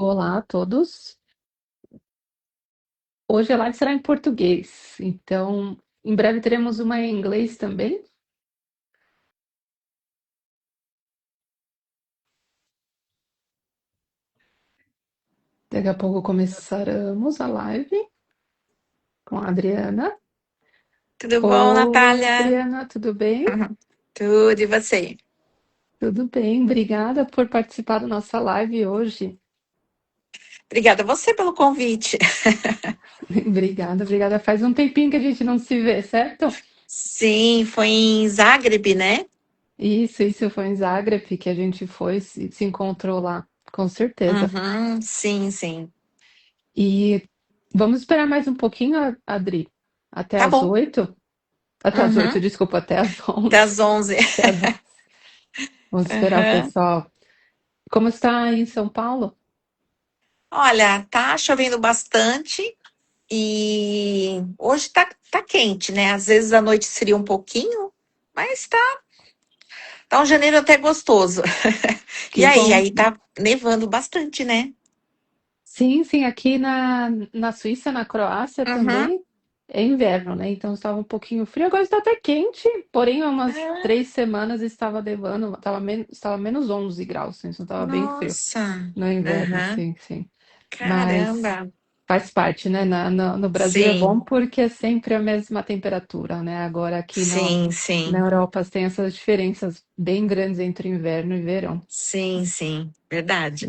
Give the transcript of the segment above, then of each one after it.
Olá a todos. Hoje a live será em português, então em breve teremos uma em inglês também. Daqui a pouco começaremos a live com a Adriana. Tudo bom, Oi, Natália? Adriana, tudo bem? Tudo, e você? Tudo bem, obrigada por participar da nossa live hoje. Obrigada a você pelo convite. Obrigada, obrigada. Faz um tempinho que a gente não se vê, certo? Sim, foi em Zagreb, né? Isso foi em Zagreb que a gente foi, se encontrou lá, com certeza. Uhum, sim, sim. E vamos esperar mais um pouquinho, Adri, até Tá às bom. 8. Até às 8, Uhum, desculpa, até às até 11. às 11. Até às 11. Vamos esperar o Uhum. pessoal. Como está aí em São Paulo? Olha, tá chovendo bastante e hoje tá quente, né? Às vezes à noite seria um pouquinho, mas tá um janeiro até gostoso. E Que aí? bom. Aí tá nevando bastante, né? Sim, sim, aqui na Suíça, na Croácia Uhum. também é inverno, né? Então estava um pouquinho frio, agora está até quente, porém há umas Ah, 3 semanas estava levando, estava menos 11 graus, então estava bem frio nossa. no inverno, Aham. sim, sim. Mas Caramba. faz parte, né? No Brasil é bom Sim, porque é sempre a mesma temperatura, né? Agora aqui sim, na sim, Europa tem essas diferenças bem grandes entre inverno e verão. sim, sim, verdade.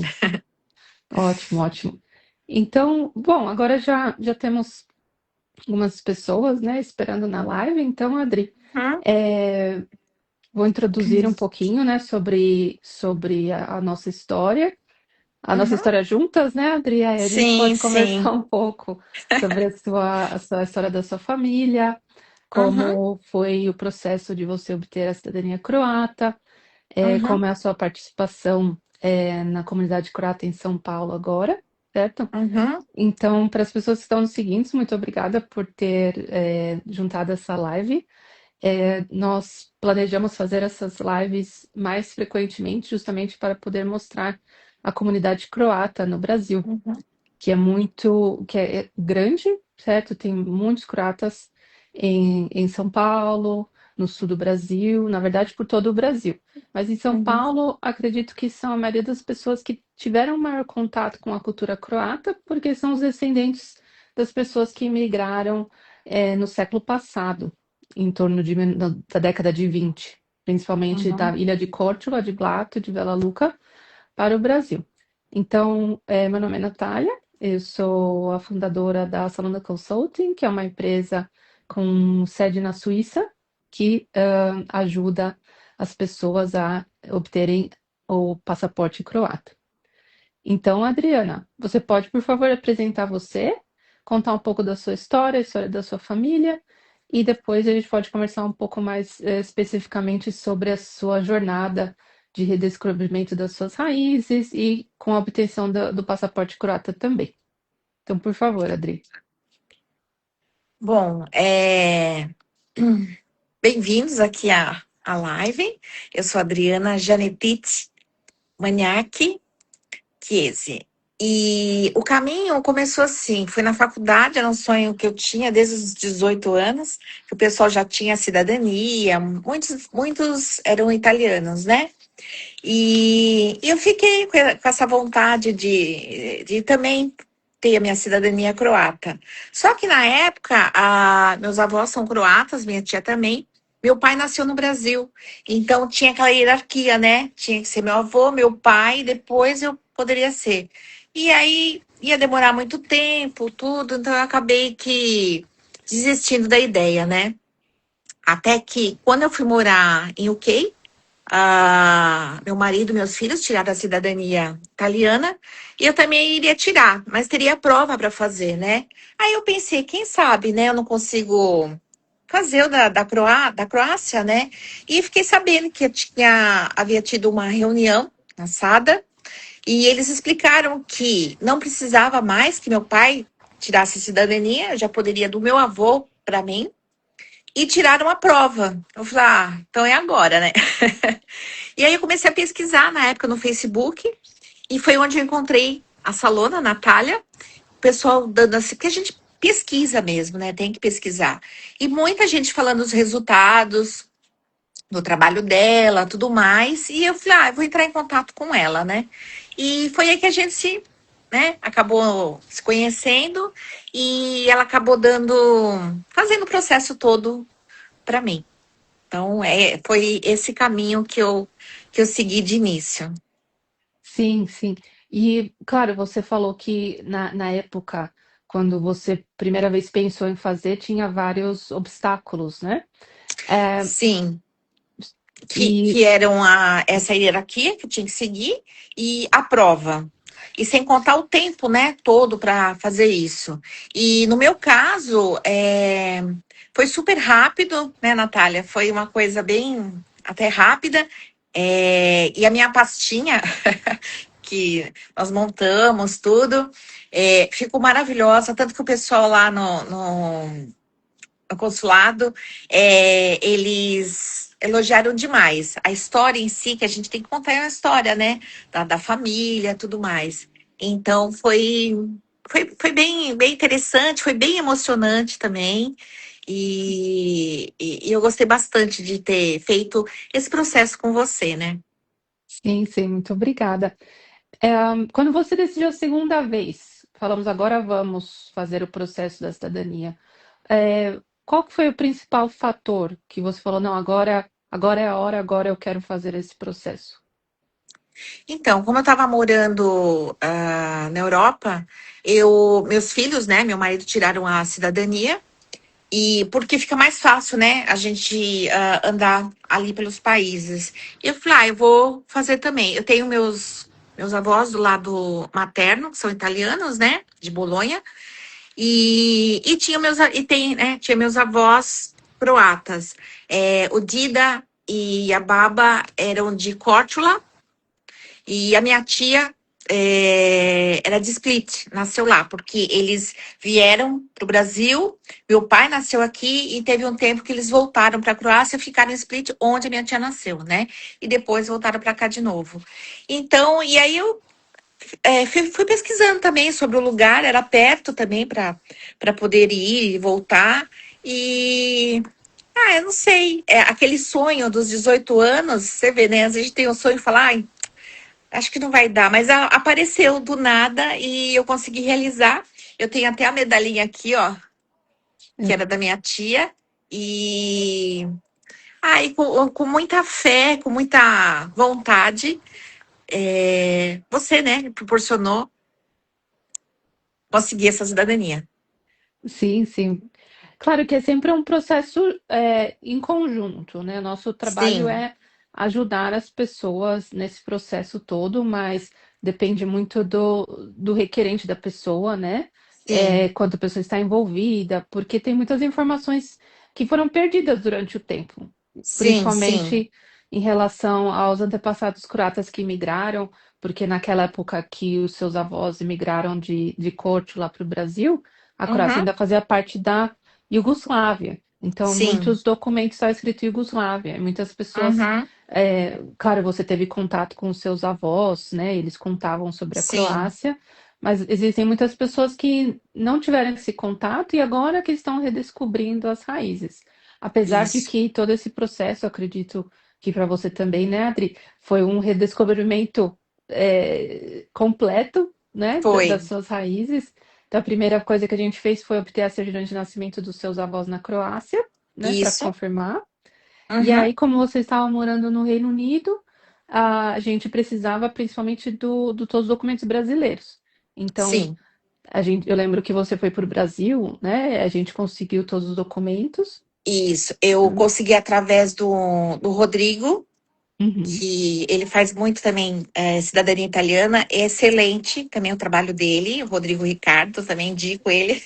Ótimo, ótimo. Então, bom, agora já temos algumas pessoas, né, esperando na live. Então, Adri, Uhum, é, vou introduzir um pouquinho, né, sobre a nossa história. A nossa uhum. história juntas, né, Adri? Aí a gente Sim, pode conversar sim. um pouco sobre a história da sua família, Uhum, como foi o processo de você obter a cidadania croata, uhum, como é a sua participação, na comunidade croata em São Paulo agora, certo? uhum, Então, para as pessoas que estão nos seguindo, muito obrigada por ter, juntado essa live. Nós planejamos fazer essas lives mais frequentemente, justamente para poder mostrar a comunidade croata no Brasil, uhum, que é grande, certo? Tem muitos croatas em São Paulo, no sul do Brasil, na verdade por todo o Brasil. Mas em São uhum, Paulo, acredito que são a maioria das pessoas que tiveram maior contato com a cultura croata, porque são os descendentes das pessoas que imigraram, no século passado, em torno da década de 20, principalmente da uhum. ilha de Korčula, de Blato, de Bela Luca, para o Brasil. Então, meu nome é Natália, eu sou a fundadora da Salona Consulting, que é uma empresa com sede na Suíça, que ajuda as pessoas a obterem o passaporte croata. Então, Adriana, você pode, por favor, apresentar você, contar um pouco da sua história, a história da sua família, e depois a gente pode conversar um pouco mais especificamente sobre a sua jornada de redescobrimento das suas raízes e com a obtenção do passaporte croata também. Então, por favor, Adri. Bom, bem-vindos aqui à live. Eu sou a Adriana Janetit Maniaki Chiesi. E o caminho começou assim, foi na faculdade, era um sonho que eu tinha desde os 18 anos, que o pessoal já tinha cidadania, muitos eram italianos, né? E eu fiquei com essa vontade de também ter a minha cidadania croata. Só que na época, meus avós são croatas, minha tia também. Meu pai nasceu no Brasil, então tinha aquela hierarquia, né? Tinha que ser meu avô, meu pai, depois eu poderia ser. E aí ia demorar muito tempo, tudo, então eu acabei que desistindo da ideia, né? Até que quando eu fui morar em UK, meu marido e meus filhos tiraram a cidadania italiana e eu também iria tirar, mas teria prova para fazer, né? Aí eu pensei, quem sabe, né? Eu não consigo fazer o da Croácia, né? E fiquei sabendo que havia tido uma reunião na SADA e eles explicaram que não precisava mais que meu pai tirasse a cidadania, eu já poderia do meu avô para mim. E tiraram a prova. Eu falei, então é agora, né? E aí eu comecei a pesquisar na época no Facebook e foi onde eu encontrei. a Salona, a Natália, o pessoal dando assim, porque a gente pesquisa mesmo, né? Tem que pesquisar. E muita gente falando os resultados do trabalho dela, tudo mais. E eu falei, eu vou entrar em contato com ela, né? E foi aí que a gente se, né, acabou se conhecendo e ela acabou fazendo o processo todo para mim. Então, foi esse caminho que eu segui de início. Sim, sim. E, claro, você falou que na época, quando você primeira vez pensou em fazer, tinha vários obstáculos, né? É, Sim, que e eram essa hierarquia que eu tinha que seguir e a prova. E sem contar o tempo, né, todo para fazer isso. E no meu caso, foi super rápido, né, Natália? Foi uma coisa bem até rápida. E a minha pastinha, que nós montamos tudo, ficou maravilhosa. Tanto que o pessoal lá no consulado, eles elogiaram demais. A história em si, que a gente tem que contar é uma história, né? Da família, tudo mais. Então foi bem, bem interessante, foi bem emocionante também. E eu gostei bastante de ter feito esse processo com você, né? sim, sim, muito obrigada. É, quando você decidiu a segunda vez, falamos agora vamos fazer o processo da cidadania. Qual que foi o principal fator que você falou, não, agora é a hora, agora eu quero fazer esse processo? Então, como eu estava morando na Europa, meus filhos, né, meu marido tiraram a cidadania. E porque fica mais fácil, né, a gente andar ali pelos países. E eu falei, eu vou fazer também. Eu tenho meus avós do lado materno, que são italianos, né, de Bolonha, e tinha meus avós croatas. O Dida e a Baba eram de Córtula, e a minha tia era de Split, nasceu lá, porque eles vieram para o Brasil, meu pai nasceu aqui e teve um tempo que eles voltaram para a Croácia, ficaram em Split, onde a minha tia nasceu, né? E depois voltaram para cá de novo. Então, e aí eu fui pesquisando também sobre o lugar, era perto também para poder ir e voltar. E eu não sei, aquele sonho dos 18 anos, você vê, né? Às vezes a gente tem um sonho e fala, acho que não vai dar, mas apareceu do nada e eu consegui realizar. Eu tenho até a medalhinha aqui, ó, que era da minha tia. E aí, com muita fé, com muita vontade, você, né, me proporcionou conseguir essa cidadania. Sim, sim. Claro que é sempre um processo em conjunto, né? Nosso trabalho Sim, é ajudar as pessoas nesse processo todo, mas depende muito do requerente da pessoa, né? sim, Quando a pessoa está envolvida, porque tem muitas informações que foram perdidas durante o tempo, sim, sim. principalmente em relação aos antepassados croatas que imigraram, porque naquela época que os seus avós imigraram de Corte lá para o Brasil, a Croácia Uhum, ainda fazia parte da Iugoslávia. Então, sim, muitos documentos estão escritos Iugoslávia. E muitas pessoas, uhum, claro, você teve contato com os seus avós, né? Eles contavam sobre a sim, Croácia, mas existem muitas pessoas que não tiveram esse contato e agora que estão redescobrindo as raízes. Apesar de isso. que todo esse processo, eu acredito que para você também, né, Adri, foi um redescobrimento completo, né, Foi, das suas raízes. Então, a primeira coisa que a gente fez foi obter a certidão de nascimento dos seus avós na Croácia, né, para isso. confirmar. E Uhum, aí, como você estava morando no Reino Unido, a gente precisava principalmente do todos os documentos brasileiros. Então, sim, eu lembro que você foi para o Brasil, né? A gente conseguiu todos os documentos. isso. Eu consegui através do Rodrigo, Uhum. que ele faz muito também cidadania italiana, é excelente também o trabalho dele, o Rodrigo Ricardo, também indico ele.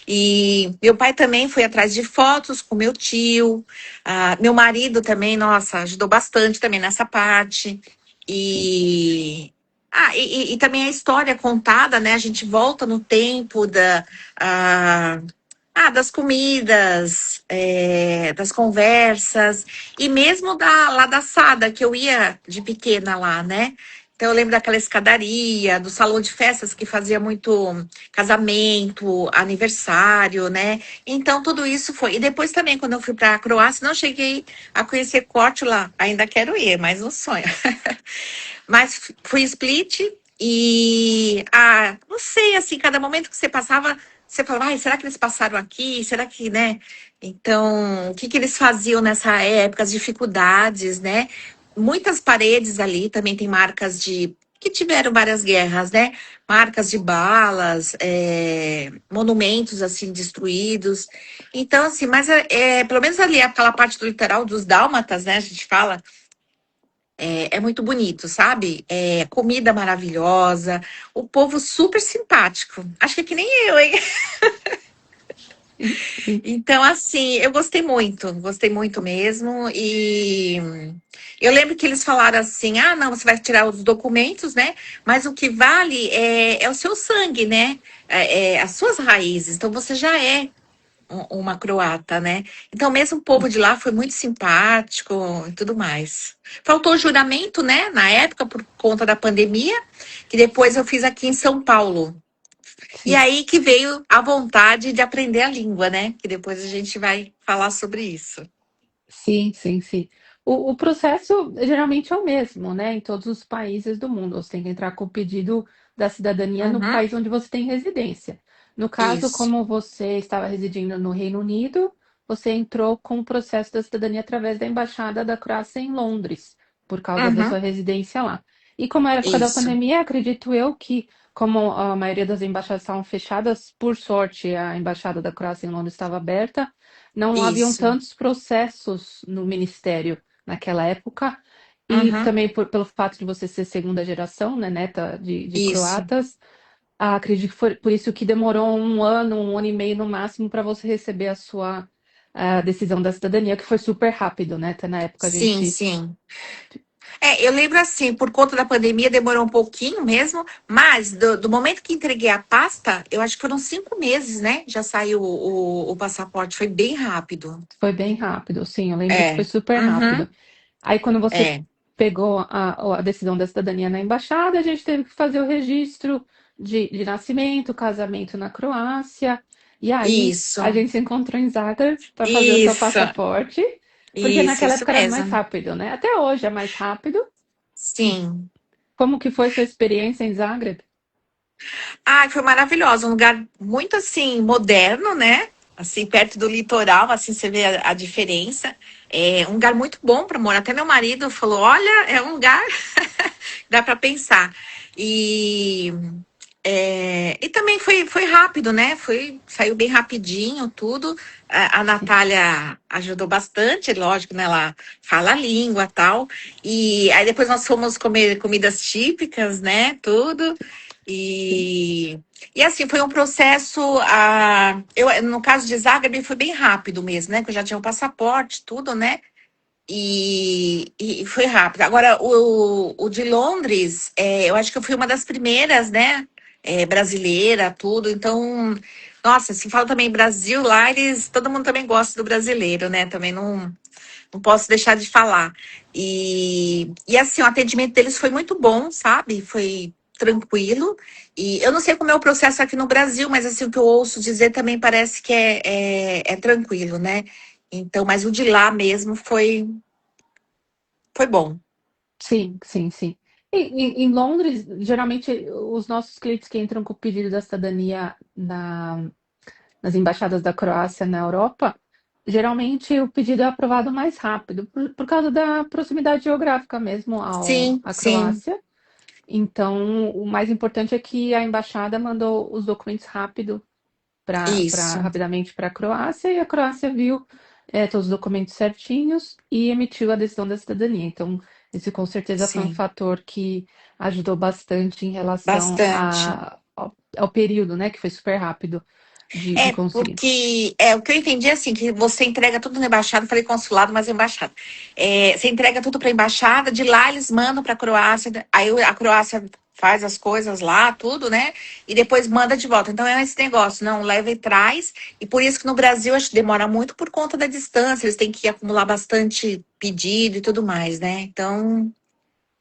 E meu pai também foi atrás de fotos com meu tio, meu marido também, nossa, ajudou bastante também nessa parte. E, e também a história contada, né? A gente volta no tempo das comidas, das conversas, e mesmo lá da Sada, que eu ia de pequena lá, né? Então eu lembro daquela escadaria, do salão de festas que fazia muito casamento, aniversário, né? Então tudo isso foi. E depois também, quando eu fui para a Croácia, não cheguei a conhecer Korčula, ainda quero ir, mais um sonho. Mas fui Split e não sei, assim, cada momento que você passava, você falava, ai, será que eles passaram aqui? Será que, né? Então, o que que eles faziam nessa época, as dificuldades, né? Muitas paredes ali também tem marcas de que tiveram várias guerras, né? Marcas de balas, monumentos assim destruídos. Então, assim, mas pelo menos ali aquela parte do litoral dos dálmatas, né? A gente fala é muito bonito, sabe? Comida maravilhosa, o povo super simpático. Acho que é que nem eu, hein? Sim, sim. Então, assim, eu gostei muito mesmo. E eu lembro que eles falaram assim: ah, não, você vai tirar os documentos, né? Mas o que vale é o seu sangue, né? As suas raízes. Então, você já é uma croata, né? Então, mesmo o povo de lá foi muito simpático e tudo mais. Faltou juramento, né? Na época, por conta da pandemia, que depois eu fiz aqui em São Paulo. E Sim. aí que veio a vontade de aprender a língua, né? Que depois a gente vai falar sobre isso. Sim, sim, sim. O processo geralmente é o mesmo, né? Em todos os países do mundo. Você tem que entrar com o pedido da cidadania no Uhum, país onde você tem residência. No caso, isso. como você estava residindo no Reino Unido, você entrou com o processo da cidadania através da Embaixada da Croácia em Londres, por causa da sua Uhum, residência lá. E como era a época da isso. pandemia, acredito eu que, como a maioria das embaixadas estavam fechadas, por sorte, a Embaixada da Croácia em Londres estava aberta. Não haviam Isso. tantos processos no ministério naquela época, e Uhum, também pelo fato de você ser segunda geração, né, neta de isso. croatas, acredito que foi por isso que demorou um ano e meio no máximo para você receber a sua decisão da cidadania, que foi super rápido, né? Até na época a Sim, gente sim. Eu lembro assim, por conta da pandemia demorou um pouquinho mesmo, mas do momento que entreguei a pasta, eu acho que foram 5 meses, né? Já saiu o passaporte, foi bem rápido. foi bem rápido, sim, eu lembro que foi É. super rápido. Uhum. Aí, quando você É. pegou a decisão da cidadania na embaixada, a gente teve que fazer o registro de nascimento, casamento na Croácia. E aí, a Isso. gente se encontrou em Zagreb para fazer o seu Isso. passaporte, porque Isso, naquela isso época era mais mesmo. rápido, né? Até hoje é mais rápido. Sim. Como que foi sua experiência em Zagreb? Ai, foi maravilhoso, um lugar muito assim moderno, né? Assim, perto do litoral, assim você vê a diferença. É um lugar muito bom para morar. Até meu marido falou: "Olha, é um lugar dá para pensar". E e também foi rápido, né? Saiu bem rapidinho tudo. A Sim, Natália ajudou bastante, lógico, né? Ela fala a língua e tal. E aí depois nós fomos comer comidas típicas, né? Tudo. sim, E assim, foi um processo. No caso de Zagreb, foi bem rápido mesmo, né? Que eu já tinha o passaporte, tudo, né? E foi rápido. Agora, o de Londres, eu acho que eu fui uma das primeiras, né? Brasileira, tudo. Então, nossa, se fala também Brasil, lá todo mundo também gosta do brasileiro, né? Também não posso deixar de falar. E assim, o atendimento deles foi muito bom, sabe? Foi tranquilo. E eu não sei como é o processo aqui no Brasil, mas assim, o que eu ouço dizer também parece que é tranquilo, né? Então, mas o de lá mesmo foi bom. sim, sim, sim. Em Londres, geralmente, os nossos clientes que entram com o pedido da cidadania nas embaixadas da Croácia na Europa, geralmente o pedido é aprovado mais rápido, por causa da proximidade geográfica mesmo Sim, à sim, Croácia. Então, o mais importante é que a embaixada mandou os documentos isso, rapidamente para a Croácia, e a Croácia viu todos os documentos certinhos e emitiu a decisão da cidadania. Então, esse com certeza foi um sim, fator que ajudou bastante em relação bastante. ao período, né, que foi super rápido de conseguir. Porque o que eu entendi é assim, que você entrega tudo na embaixada, falei consulado, mas é embaixada. Você entrega tudo para a embaixada, de lá eles mandam para a Croácia, aí a Croácia faz as coisas lá, tudo, né? E depois manda de volta. Então é esse negócio, não leva e traz. E por isso que no Brasil acho que demora muito por conta da distância, eles têm que acumular bastante pedido e tudo mais, né? Então,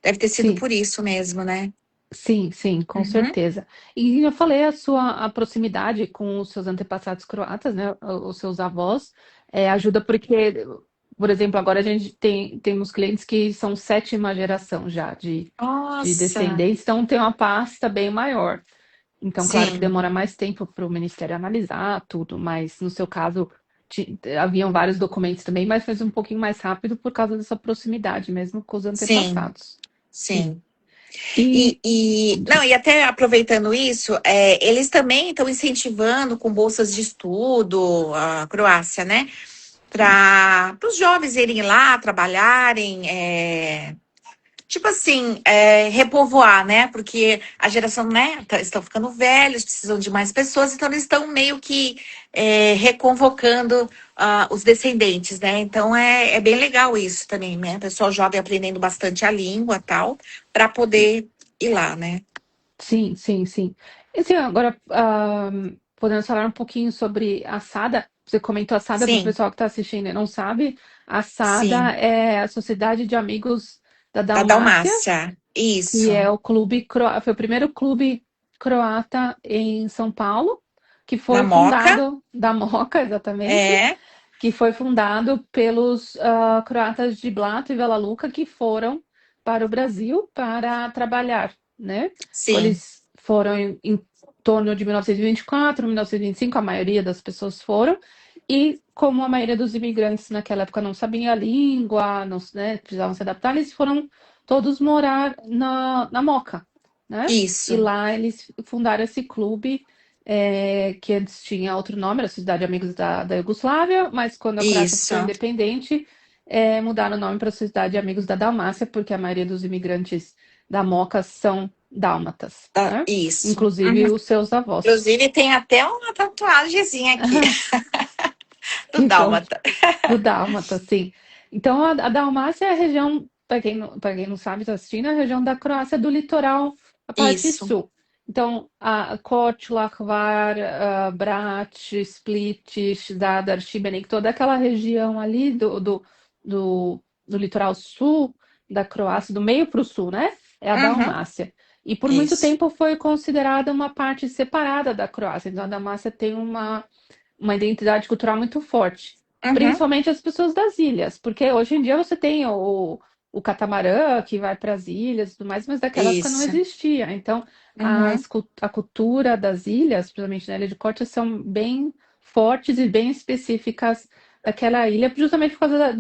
Deve ter sido sim. por isso mesmo, né? Sim, sim, com Uhum. certeza. E eu falei a proximidade com os seus antepassados croatas, né, os seus avós, ajuda porque, por exemplo, agora a gente temos clientes que são sétima geração já de Nossa, descendentes, então tem uma pasta bem maior. Então, claro que sim, demora mais tempo para o Ministério analisar tudo, mas no seu caso haviam vários documentos também, mas foi um pouquinho mais rápido por causa dessa proximidade mesmo com os sim, antepassados. Sim. sim. E Não, e até aproveitando isso, eles também estão incentivando com bolsas de estudo a Croácia, né? sim. Para os jovens irem lá trabalharem, tipo assim, repovoar, né? Porque a geração, né, estão ficando velhos, precisam de mais pessoas, então eles estão meio que reconvocando os descendentes, né? Então é bem legal isso também, né? O pessoal jovem aprendendo bastante a língua tal, para poder ir lá, né? Sim, sim, sim. E assim, agora, podemos falar um pouquinho sobre a SADA. Você comentou a SADA para o Sim, pessoal que está assistindo e não sabe. A SADA sim. é a Sociedade de Amigos da Da Dalmácia, Dalmácia. que Isso. é o clube, foi o primeiro clube croata em São Paulo, que Na foi Moca. fundado, da Moca, exatamente, É. que foi fundado pelos croatas de Blato e Vela Luca que foram para o Brasil para trabalhar, né? Sim. Eles foram em torno de 1924, 1925, a maioria das pessoas foram, e como a maioria dos imigrantes naquela época não sabia a língua, não, né, precisavam se adaptar, eles foram todos morar na Moca, né? E Isso. lá eles fundaram esse clube que antes tinha outro nome, era Sociedade de Amigos da Iugoslávia, mas quando a Croácia ficou Isso. independente, mudaram o nome para Sociedade de Amigos da Dalmácia, porque a maioria dos imigrantes da Moca são dálmatas, né? Isso. Inclusive Uhum. os seus avós. Inclusive, tem até uma tatuagemzinha aqui do Então, Dálmata. do dálmata, sim. Então, a Dalmácia é a região, para quem não sabe, está assistindo, é a região da Croácia do litoral, a parte Isso. sul. Então, a Korčula, Hvar, Brač, Split, Zadar, Šibenik, toda aquela região ali do litoral sul da Croácia, do meio para o sul, né? É a Uhum. Dalmácia. E por muito Isso. tempo foi considerada uma parte separada da Croácia. Então, a Dalmácia tem uma identidade cultural muito forte, Uhum. principalmente as pessoas das ilhas, porque hoje em dia você tem o catamarã que vai para as ilhas e tudo mais, mas naquela época não Isso. existia. Então, Uhum. a cultura das ilhas, principalmente na Ilha de Cortes, são bem fortes e bem específicas daquela ilha, justamente por causa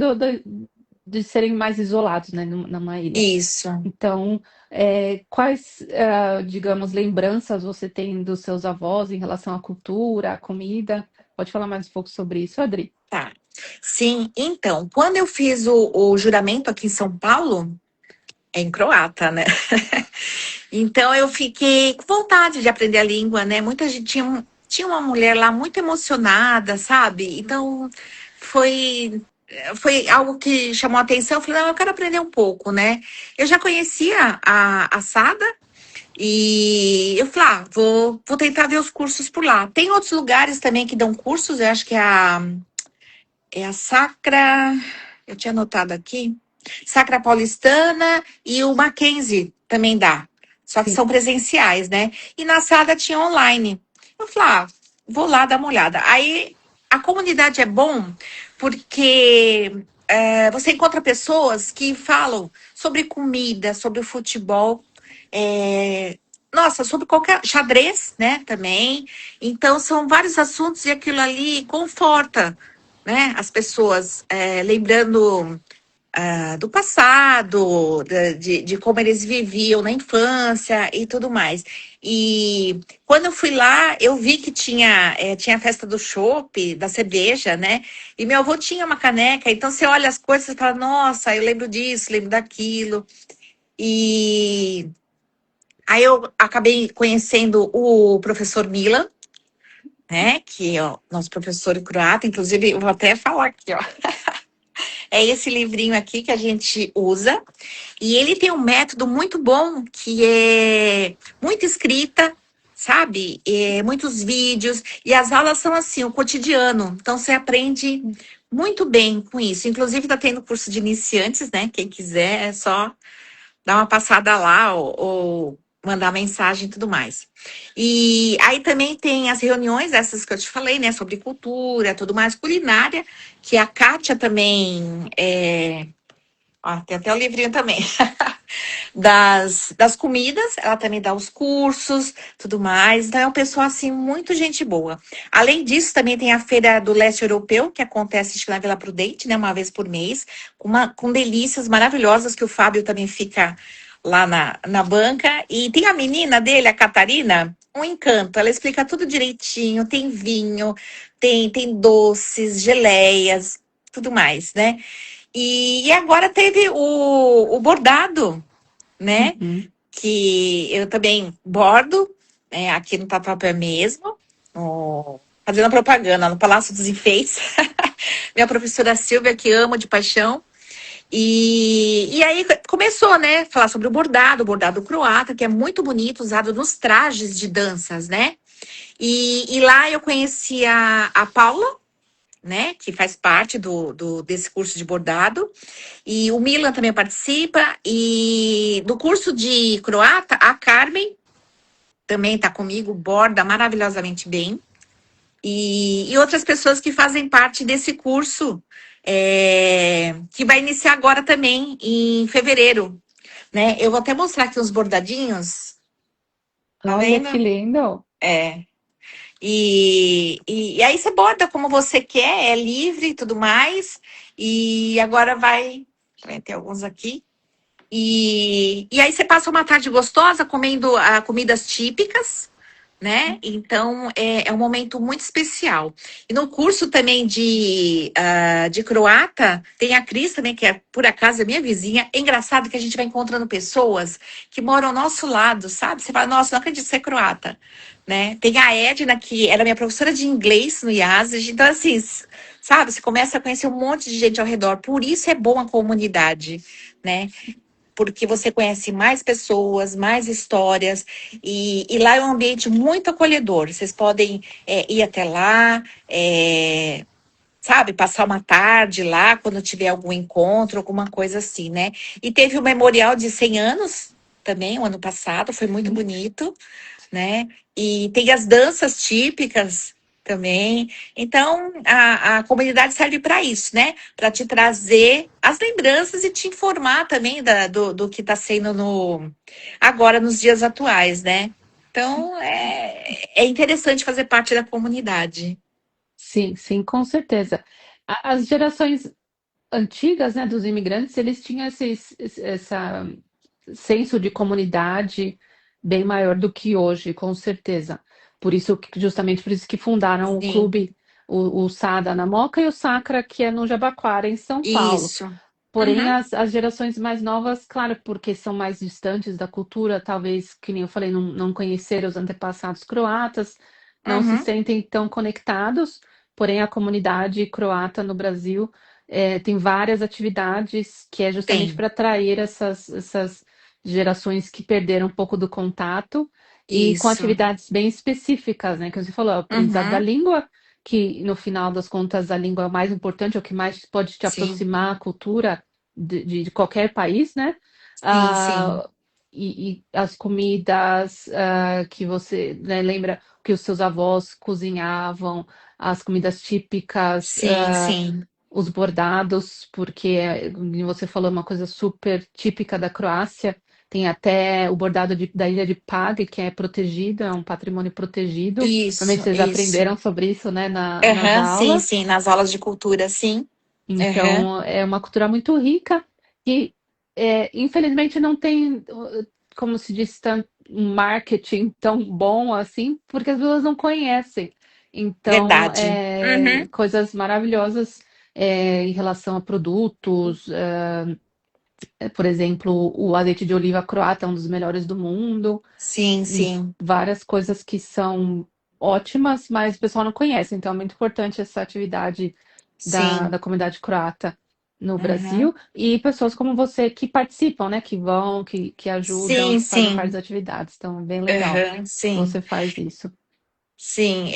de serem mais isolados, né, numa ilha. Isso. Então, quais, digamos, lembranças você tem dos seus avós em relação à cultura, à comida? Pode falar mais um pouco sobre isso, Adri? Tá. Sim, então, quando eu fiz o juramento aqui em São Paulo, é em croata, né? Então eu fiquei com vontade de aprender a língua, né? Muita gente tinha uma mulher lá muito emocionada, sabe? Então foi foi algo que chamou a atenção. Eu falei, não, eu quero aprender um pouco, né? Eu já conhecia a Sada e eu falei, vou tentar ver os cursos por lá. Tem outros lugares também que dão cursos, eu acho que é a Sacra, eu tinha anotado aqui, Sacra Paulistana e o Mackenzie também dá. Só que Sim. são presenciais, né? E na Sada tinha online. Eu falei, vou lá dar uma olhada. Aí a comunidade é bom porque você encontra pessoas que falam sobre comida, sobre futebol, nossa, sobre qualquer xadrez, né? Também. Então são vários assuntos e aquilo ali conforta, né? As pessoas lembrando do passado, de como eles viviam na infância e tudo mais. E quando eu fui lá, eu vi que tinha a festa do chopp, da cerveja, né? E meu avô tinha uma caneca, então você olha as coisas e fala, nossa, eu lembro disso, lembro daquilo. E aí eu acabei conhecendo o professor Milan, né? Que é o nosso professor croata, inclusive, eu vou até falar aqui, ó. É esse livrinho aqui que a gente usa. E ele tem um método muito bom, que é muita escrita, sabe? Muitos vídeos. E as aulas são assim, o cotidiano. Então você aprende muito bem com isso. Inclusive, está tendo curso de iniciantes, né? Quem quiser, é só dar uma passada lá ou mandar mensagem e tudo mais. E aí também tem as reuniões, essas que eu te falei, né, sobre cultura, tudo mais, culinária, que a Kátia também ó, tem até o livrinho também. Das comidas, ela também dá os cursos, tudo mais. Então é um pessoal assim muito gente boa. Além disso, também tem a Feira do Leste Europeu, que acontece acho que na Vila Prudente, né, uma vez por mês, com delícias maravilhosas que o Fábio também fica lá na banca. E tem a menina dele, a Catarina, um encanto. Ela explica tudo direitinho, tem vinho, tem doces, geleias, tudo mais, né? E agora teve o bordado, né? Uhum. Que eu também bordo, né, aqui no Tatuapé mesmo, fazendo propaganda no Palácio dos Enfeites. Minha professora Silvia, que amo de paixão. E aí começou, né, falar sobre o bordado croata, que é muito bonito, usado nos trajes de danças, né? E lá eu conheci a Paula, né, que faz parte desse curso de bordado. E o Milan também participa. E do curso de croata, a Carmen também está comigo, borda maravilhosamente bem. E outras pessoas que fazem parte desse curso, que vai iniciar agora também, em fevereiro. Né? Eu vou até mostrar aqui uns bordadinhos, tá Olha que vendo? lindo. É. E aí você borda como você quer, é livre e tudo mais. E agora vai ter alguns aqui. E aí você passa uma tarde gostosa comendo comidas típicas, né? Então é um momento muito especial. E no curso também de croata, tem a Cris também, que é por acaso é minha vizinha. É engraçado que a gente vai encontrando pessoas que moram ao nosso lado, sabe? Você fala, nossa, não acredito ser croata. Né? Tem a Edna, que era minha professora de inglês no IASES. Então, assim, sabe, você começa a conhecer um monte de gente ao redor. Por isso é bom a comunidade, né? Porque você conhece mais pessoas, mais histórias, e lá é um ambiente muito acolhedor. Vocês podem ir até lá, sabe, passar uma tarde lá, quando tiver algum encontro, alguma coisa assim, né? E teve o memorial de 100 anos também, o ano passado, foi muito Sim. bonito, né? E tem as danças típicas também. Então, a comunidade serve para isso, né? Para te trazer as lembranças e te informar também do que está sendo agora nos dias atuais, né? Então, é interessante fazer parte da comunidade. Sim, sim, com certeza. As gerações antigas, né, dos imigrantes, eles tinham essa senso de comunidade bem maior do que hoje, com certeza. Por isso, justamente por isso que fundaram o Sim, clube, o Sada na Moca e o Sacra, que é no Jabaquara, em São Paulo. isso. Porém, Uhum, as gerações mais novas, claro, porque são mais distantes da cultura, talvez, que nem eu falei, não conheceram os antepassados croatas, não se uhum, sentem tão conectados. Porém, a comunidade croata no Brasil tem várias atividades que é justamente tem. para atrair essas gerações que perderam um pouco do contato e com Isso. atividades bem específicas, né? Que você falou, o aprendizado da Uhum, língua, que no final das contas a língua é o mais importante, é o que mais pode te sim, aproximar à cultura de qualquer país, né? sim, sim. Ah, e as comidas que você, né, lembra que os seus avós cozinhavam, as comidas típicas, Sim, sim. os bordados, porque você falou uma coisa super típica da Croácia. Tem até o bordado da Ilha de Pag, que é protegido, é um patrimônio protegido. Provavelmente Isso, vocês isso. aprenderam sobre isso, né, nas Aham, sim, aulas. sim, nas aulas de cultura, sim. Aham, Então, é uma cultura muito rica e, infelizmente, não tem, como se diz, um marketing tão bom assim, porque as pessoas não conhecem. Então, verdade. Uhum, coisas maravilhosas em relação a produtos, por exemplo, o azeite de oliva croata é um dos melhores do mundo, sim, e sim, várias coisas que são ótimas, mas o pessoal não conhece. Então, é muito importante essa atividade da sim. comunidade croata no Uhum. Brasil e pessoas como você que participam, né? Que vão, que ajudam, Sim, que fazem parte sim. das atividades. Então, é bem legal Aham, que sim. você faz isso. Sim.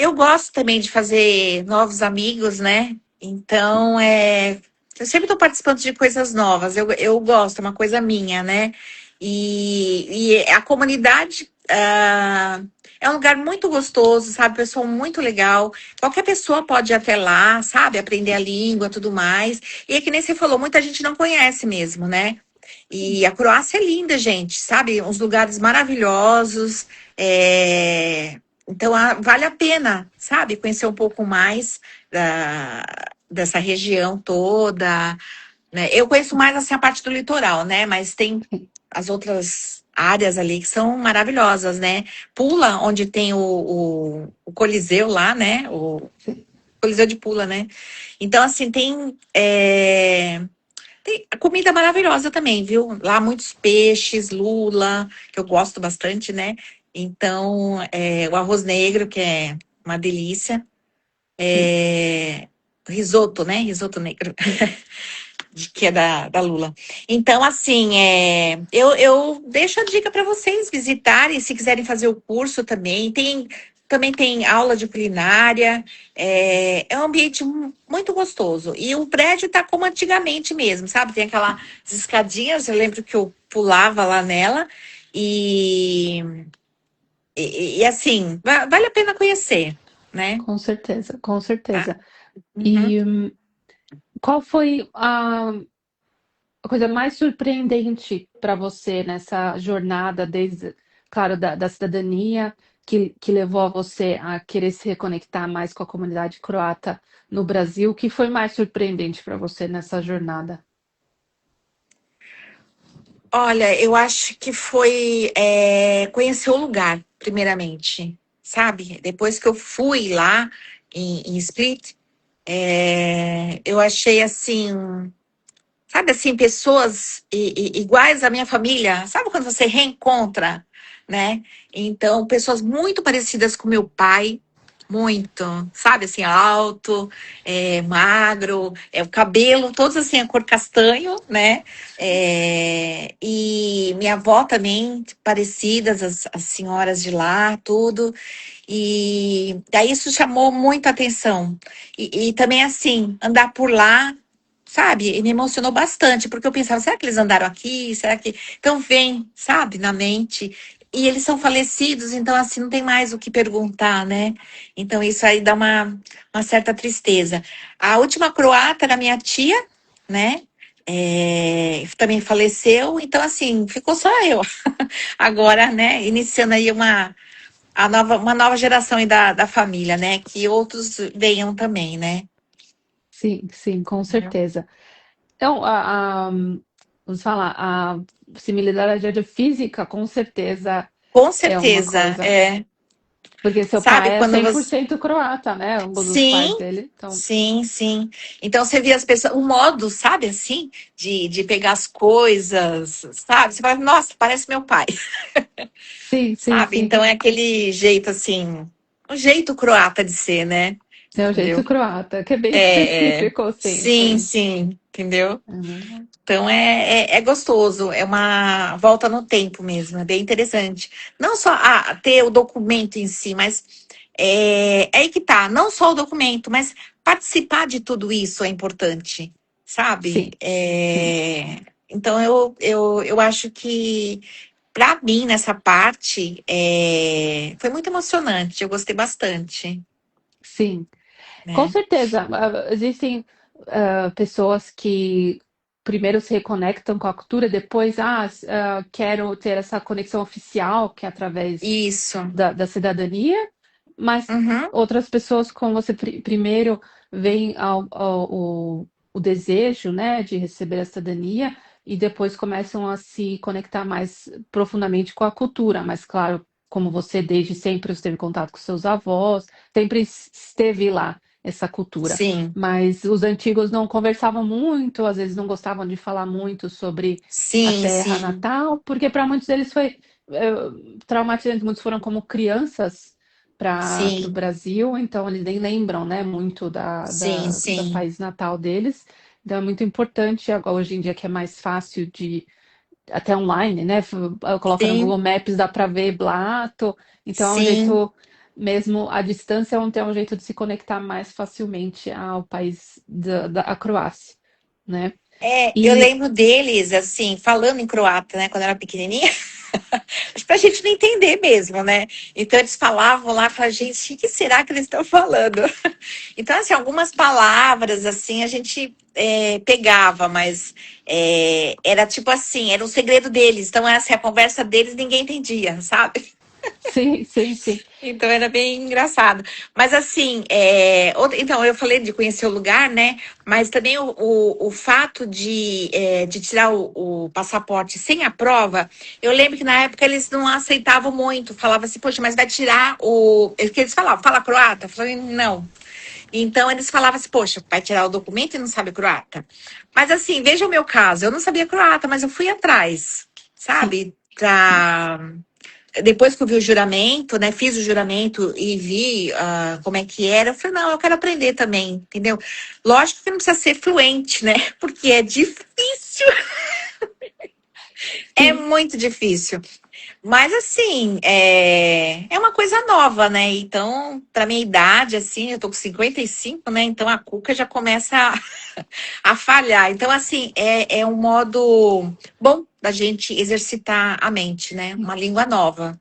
Eu gosto também de fazer novos amigos, né? Então, Eu sempre estou participando de coisas novas. Eu gosto, é uma coisa minha, né? E a comunidade é um lugar muito gostoso, sabe? Pessoal muito legal. Qualquer pessoa pode ir até lá, sabe? Aprender a língua, tudo mais. E é que nem você falou, muita gente não conhece mesmo, né? E a Croácia é linda, gente, sabe? Uns lugares maravilhosos. Então, vale a pena, sabe? Conhecer um pouco mais dessa região toda, né? Eu conheço mais assim a parte do litoral, né? Mas tem as outras áreas ali que são maravilhosas, né? Pula, onde tem o Coliseu lá, né? O Sim, Coliseu de Pula, né? Então, assim, tem a comida maravilhosa também, viu? Lá muitos peixes, lula, que eu gosto bastante, né? Então, o arroz negro, que é uma delícia. sim, Risoto, né? Risoto negro. Que é da Lula. Então, assim, eu deixo a dica para vocês visitarem, se quiserem fazer o curso também. Também tem aula de culinária. É um ambiente muito gostoso. E o prédio está como antigamente mesmo, sabe? Tem aquelas escadinhas, eu lembro que eu pulava lá nela. E, assim, vale a pena conhecer, né? com certeza, com Tá? certeza. Uhum. E qual foi a coisa mais surpreendente para você nessa jornada, desde, claro, da cidadania, que levou a você a querer se reconectar mais com a comunidade croata no Brasil? O que foi mais surpreendente para você nessa jornada? Olha, eu acho que foi conhecer o lugar, primeiramente, sabe? Depois que eu fui lá em Split, eu achei assim, sabe assim, pessoas iguais à minha família. Sabe quando você reencontra, né? Então, pessoas muito parecidas com meu pai, muito, sabe assim, alto, magro, o cabelo, todos assim, a cor castanho, né? E minha avó também, parecidas, as senhoras de lá, tudo. E daí isso chamou muita atenção. E também, assim, andar por lá, sabe? E me emocionou bastante, porque eu pensava, será que eles andaram aqui? Será que. Então vem, sabe, na mente. E eles são falecidos, então, assim, não tem mais o que perguntar, né? Então, isso aí dá uma certa tristeza. A última croata era minha tia, né? Também faleceu, então, assim, ficou só eu. Agora, né, iniciando aí uma nova geração aí da família, né? Que outros venham também, né? Sim, sim, com certeza. Então, vamos falar, a similaridade física, com certeza, Com é uma certeza, coisa. Porque seu sabe, pai é quando cem por você. cento croata, né? Ambos os pais Sim, dele. Então, sim, sim. Então você vê as pessoas, o modo, sabe, assim, de pegar as coisas, sabe? Você fala, nossa, parece meu pai, sim, sim, sabe? sim. Então é aquele jeito assim, um jeito croata de ser, né? É o jeito Entendeu? croata, que é bem É, específico, sim, sim, sim. sim, entendeu? Uhum. Então é gostoso, é uma volta no tempo mesmo, é bem interessante. Não só ter o documento em si, mas é aí que tá, não só o documento, mas participar de tudo isso é importante, sabe? Sim, sim, Então eu acho que para mim nessa parte foi muito emocionante, eu gostei bastante, sim. Com né? certeza. Existem pessoas que primeiro se reconectam com a cultura, depois, quero ter essa conexão oficial, que é através Isso. da cidadania, mas Uhum. outras pessoas, como você primeiro veem o desejo, né, de receber a cidadania e depois começam a se conectar mais profundamente com a cultura. Mas, claro, como você desde sempre esteve em contato com seus avós, sempre esteve lá essa cultura. Sim, Mas os antigos não conversavam muito, às vezes não gostavam de falar muito sobre a sim, terra sim, natal, porque para muitos deles foi traumatizante, muitos foram como crianças para o sim, Brasil, então eles nem lembram, né, muito sim, do sim. país natal deles. Então é muito importante, agora, hoje em dia que é mais fácil de, até online, né, coloca no Sim, Google Maps, dá para ver Blato, então é um sim, jeito, mesmo à distância, é um jeito de se conectar mais facilmente ao país a Croácia. né? Eu E lembro deles, assim, falando em croata, né, quando eu era pequenininha, acho pra gente não entender mesmo, né? Então eles falavam lá pra gente, o que será que eles estão falando? Então, assim, algumas palavras, assim, a gente pegava, mas era tipo assim, era um segredo deles. Então, essa a conversa deles, ninguém entendia, sabe? sim, sim, sim. Então era bem engraçado. Mas assim, então eu falei de conhecer o lugar, né? Mas também o fato de tirar o passaporte sem a prova, eu lembro que na época eles não aceitavam muito. Falava assim, poxa, mas vai tirar o. Que eles falavam, fala croata? Eu falei, não. Então eles falavam assim, poxa, vai tirar o documento e não sabe croata. Mas assim, veja o meu caso, eu não sabia croata, mas eu fui atrás, Sim, sabe? Depois que eu vi o juramento, né? Fiz o juramento e vi como é que era, eu falei, não, eu quero aprender também, entendeu? Lógico que não precisa ser fluente, né? Porque é difícil, é sim, muito difícil. Mas assim, é uma coisa nova, né? Então, para minha idade, assim, eu tô com 55, né? Então a cuca já começa a falhar. Então, assim, é um modo bom da gente exercitar a mente, né? Uma língua nova,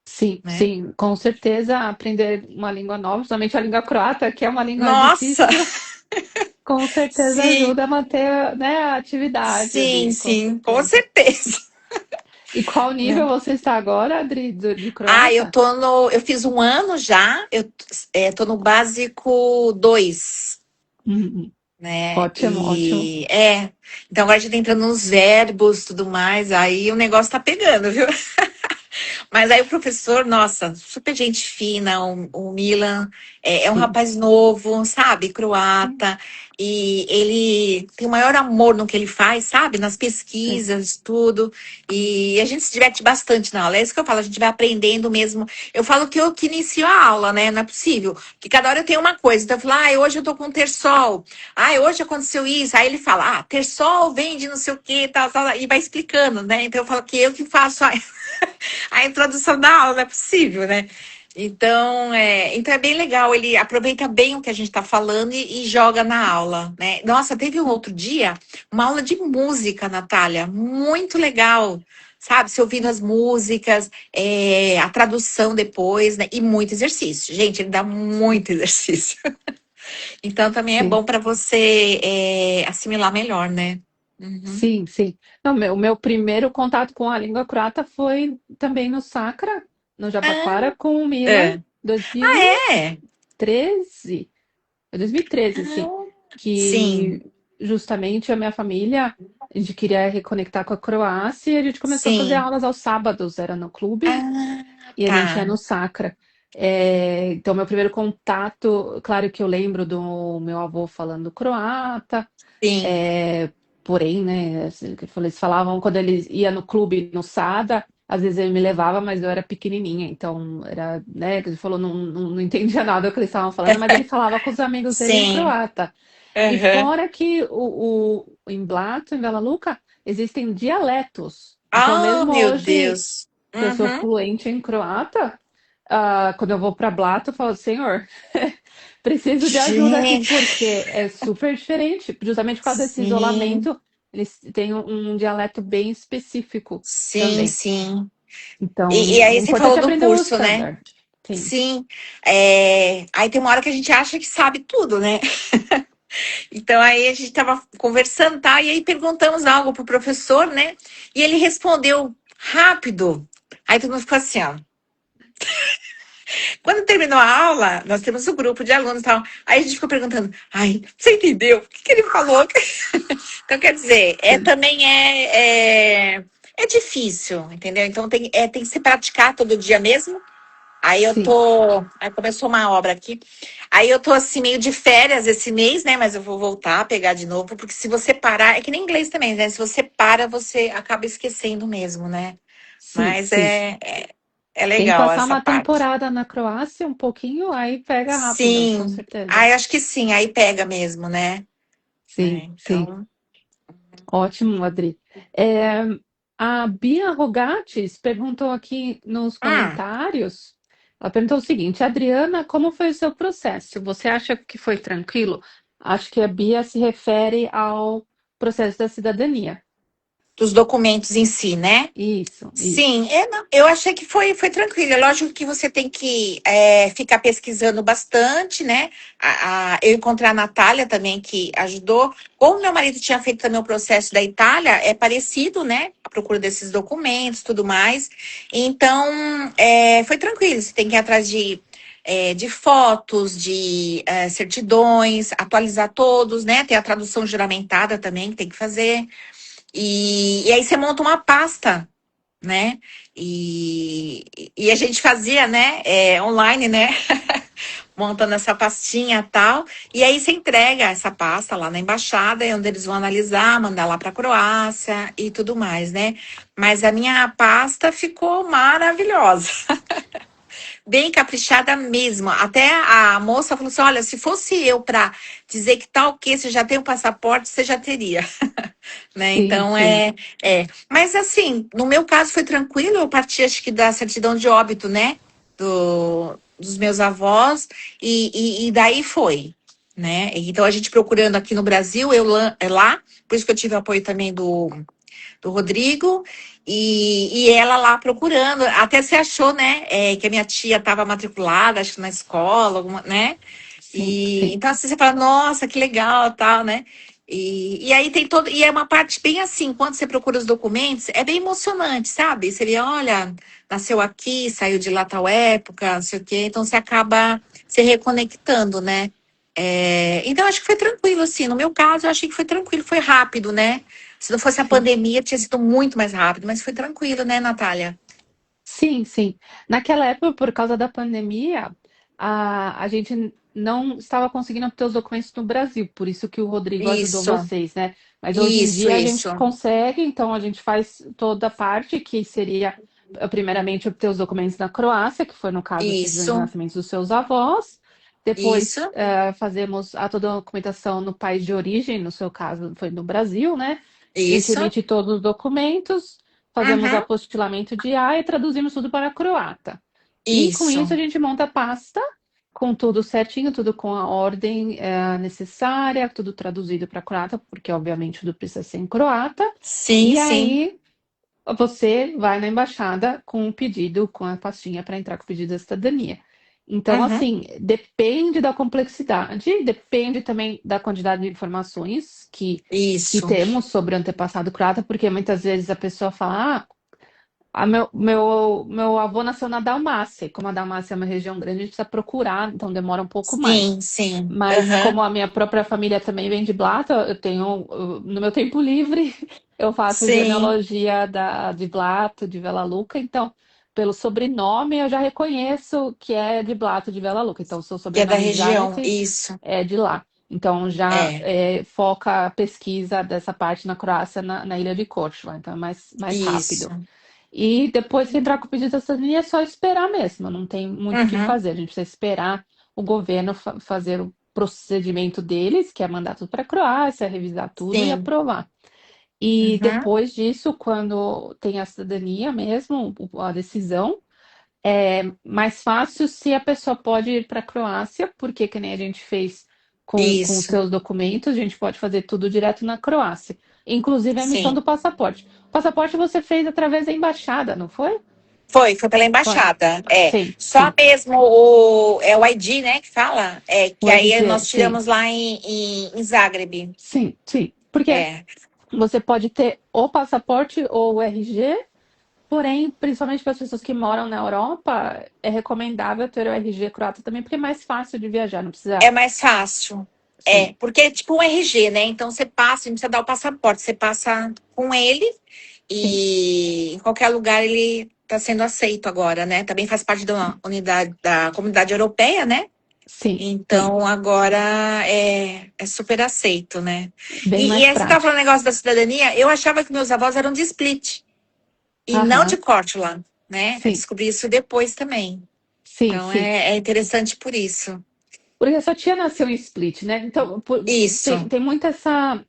sim, né? sim, com certeza aprender uma língua nova, principalmente a língua croata, que é uma língua Nossa! difícil, com certeza Sim, ajuda a manter, né, a atividade sim, ali, com sim, com certeza. certeza. E qual nível Né? você está agora, Adri, de Ah, eu croata? tô no. Eu fiz um ano já, tô no básico 2, Uhum. né? Ótimo, ótimo. Então agora a gente tá entrando nos verbos tudo mais, aí o negócio tá pegando, viu? Mas aí o professor, nossa, super gente fina, o Milan é um Sim, rapaz novo, sabe, sim, croata, e ele tem o maior amor no que ele faz, sabe, nas sim, pesquisas, tudo, e a gente se diverte bastante na aula, é isso que eu falo, a gente vai aprendendo mesmo. Eu falo que eu que inicio a aula, né, não é possível, que cada hora eu tenho uma coisa, então eu falo, hoje eu tô com terçol, hoje aconteceu isso, aí ele fala, terçol vem de não sei o que, tal, tal, e vai explicando, né, então eu falo que eu que faço a introdução da aula, não é possível, né? Então é bem legal, ele aproveita bem o que a gente está falando e joga na aula, né? Nossa, teve um outro dia, uma aula de música, Natália, muito legal, sabe? Você ouvindo as músicas, a tradução depois, né? E muito exercício. Gente, ele dá muito exercício. Então também é sim, bom para você assimilar melhor, né? Uhum. sim, sim. Não, o meu primeiro contato com a língua croata foi também no Sacra, no Ah, Jabaquara, com o Milan, é. Ah, é? 2013. Foi 2013, sim. Ah, sim, Que justamente a minha família, a gente queria reconectar com a Croácia e a gente começou a fazer sim. aulas aos sábados, era no clube, Ah, e a gente ia tá. no Sacra. Então, meu primeiro contato, claro que eu lembro do meu avô falando croata, Sim, é, porém, né, assim, que eles falavam quando eles ia no clube, no Sada, às vezes ele me levava, mas eu era pequenininha, então era, né, que ele falou, não entendia nada do que eles estavam falando, mas ele falava com os amigos dele em sim. croata. E Aham. fora que em Blato, em Bela Luca, existem dialetos. Então, Oh, mesmo meu hoje Deus. que eu sou Uhum. fluente em croata, quando eu vou para Blato, eu falo, Senhor, preciso de ajuda aqui, Gente, porque é super diferente. Justamente por causa desse sim, isolamento, eles têm um dialeto bem específico sim, também. sim. E Então, aí o você importante falou é do aprender o curso, né? standard. Sim, Sim. Aí tem uma hora que a gente acha que sabe tudo, né? Então aí a gente tava conversando, tá? E aí perguntamos algo pro professor, né? E ele respondeu rápido. Aí todo mundo ficou assim, ó. Quando terminou a aula, nós temos um grupo de alunos e tal. Aí a gente ficou perguntando, você entendeu? O que ele falou? Então, quer dizer, sim. também é difícil, entendeu? Então tem que se praticar todo dia mesmo. Sim. Aí começou uma obra aqui. Aí eu tô assim, meio de férias esse mês, né? Mas eu vou voltar a pegar de novo, porque se você parar, é que nem inglês também, né? Se você para, você acaba esquecendo mesmo, né? Sim, Mas sim. é Tem que legal passar essa uma parte. temporada na Croácia, um pouquinho, aí pega rápido, com Sim. certeza. Acho que sim, aí pega mesmo, né? Sim, sim. Então. Ótimo, Adri. É, a Bia Rogatis perguntou aqui nos Ah, comentários, ela perguntou o seguinte, Adriana, como foi o seu processo? Você acha que foi tranquilo? Acho que a Bia se refere ao processo da cidadania. Dos documentos em si, né? Isso, isso. Sim, não, eu achei que foi tranquilo. É lógico que você tem que ficar pesquisando bastante, né? Eu encontrei a Natália também, que ajudou. Como meu marido tinha feito também o processo da Itália, é parecido, né? A procura desses documentos, tudo mais. Então, foi tranquilo. Você tem que ir atrás de fotos, de certidões, atualizar todos, né? Tem a tradução juramentada também que tem que fazer. E aí você monta uma pasta, né? E a gente fazia, né? Online, né? Montando essa pastinha e tal. E aí você entrega essa pasta lá na embaixada, onde eles vão analisar, mandar lá para a Croácia e tudo mais, né? Mas a minha pasta ficou maravilhosa, bem caprichada mesmo. Até a moça falou assim: olha, se fosse eu para dizer que tal que você já tem o passaporte, você já teria. Né? Sim, Então sim. é. Mas assim, no meu caso foi tranquilo, eu parti acho que da certidão de óbito, né? Dos meus avós, e daí foi. Né? Então a gente procurando aqui no Brasil, eu lá, por isso que eu tive apoio também do Rodrigo, e ela lá procurando, até se achou, né, que a minha tia estava matriculada, acho que na escola, né? Sim, E sim. então assim você fala, nossa, que legal, tal, né? E aí tem todo, e é uma parte bem assim, quando você procura os documentos, é bem emocionante, sabe? Você vê, olha, nasceu aqui, saiu de lá tal época, não sei o quê, então você acaba se reconectando, né? Então acho que foi tranquilo, assim. No meu caso, eu achei que foi tranquilo, foi rápido, né? Se não fosse a Sim. pandemia, tinha sido muito mais rápido, mas foi tranquilo, né, Natália? Sim, sim. Naquela época, por causa da pandemia, a gente não estava conseguindo obter os documentos no Brasil, por isso que o Rodrigo ajudou Isso, vocês, né? Mas hoje em isso, dia a gente isso, consegue, então a gente faz toda a parte que seria, primeiramente, obter os documentos na Croácia, que foi no caso a certidão de isso, nascimento dos seus avós. Depois, isso, fazemos a toda a documentação no país de origem, no seu caso foi no Brasil, né? A gente isso. emite todos os documentos, fazemos o Uhum, apostilamento de A e traduzimos tudo para croata. E com isso. isso a gente monta a pasta com tudo certinho, tudo com a ordem necessária, tudo traduzido para croata, porque obviamente tudo precisa ser em croata. Sim, E sim. aí você vai na embaixada com o pedido, com a pastinha para entrar com o pedido da cidadania. Então, Uhum, assim, depende da complexidade, depende também da quantidade de informações que isso. temos sobre o antepassado croata, porque muitas vezes a pessoa fala, meu avô nasceu na Dalmácia, e como a Dalmácia é uma região grande, a gente precisa procurar, então demora um pouco mais. Sim, sim. Mas Uhum, como a minha própria família também vem de Blata, no meu tempo livre, eu faço sim. genealogia de Blato, de Vela Luca, então, pelo sobrenome, eu já reconheço que é de Blato, de Vela Luca. Então, o seu Que é da sobrenome região. Janet Isso. é de lá. Então, já É, foca a pesquisa dessa parte na Croácia, na ilha de Corčula. Então, é mais isso. rápido. E depois que entrar com o pedido da cidadania, é só esperar mesmo, não tem muito o que Uhum, fazer. A gente precisa esperar o governo fazer o procedimento deles, que é mandar tudo para a Croácia, revisar tudo e sim. aprovar. E Uhum, depois disso, quando tem a cidadania mesmo, a decisão, é mais fácil se a pessoa pode ir para a Croácia, porque que nem a gente fez com os isso. seus documentos, a gente pode fazer tudo direto na Croácia, inclusive a emissão Sim. do passaporte. O passaporte você fez através da embaixada, não foi? Foi pela Foi. embaixada. Sim, Só sim. mesmo o ID, né, que fala, O que aí RG, nós sim. tiramos lá em Zagreb. Sim, sim. Porque É, você pode ter o passaporte ou o RG, porém, principalmente para as pessoas que moram na Europa, é recomendável ter o RG croata também, porque é mais fácil de viajar, não precisa. é mais fácil. Sim, Porque é tipo um RG, né? Então você passa, não precisa dar o passaporte, você passa com ele sim, e em qualquer lugar ele está sendo aceito agora, né? Também faz parte da unidade da comunidade europeia, né? sim, sim. Então agora é super aceito, né? Bem E mais aí você estava falando prático. negócio da cidadania, eu achava que meus avós eram de Split e não de Aham, Cortland, né? Eu sim, descobri isso depois também. sim, Então sim. é interessante por isso. Porque a sua tia nasceu em Split, né? Então, tem, Isso, tem muito essa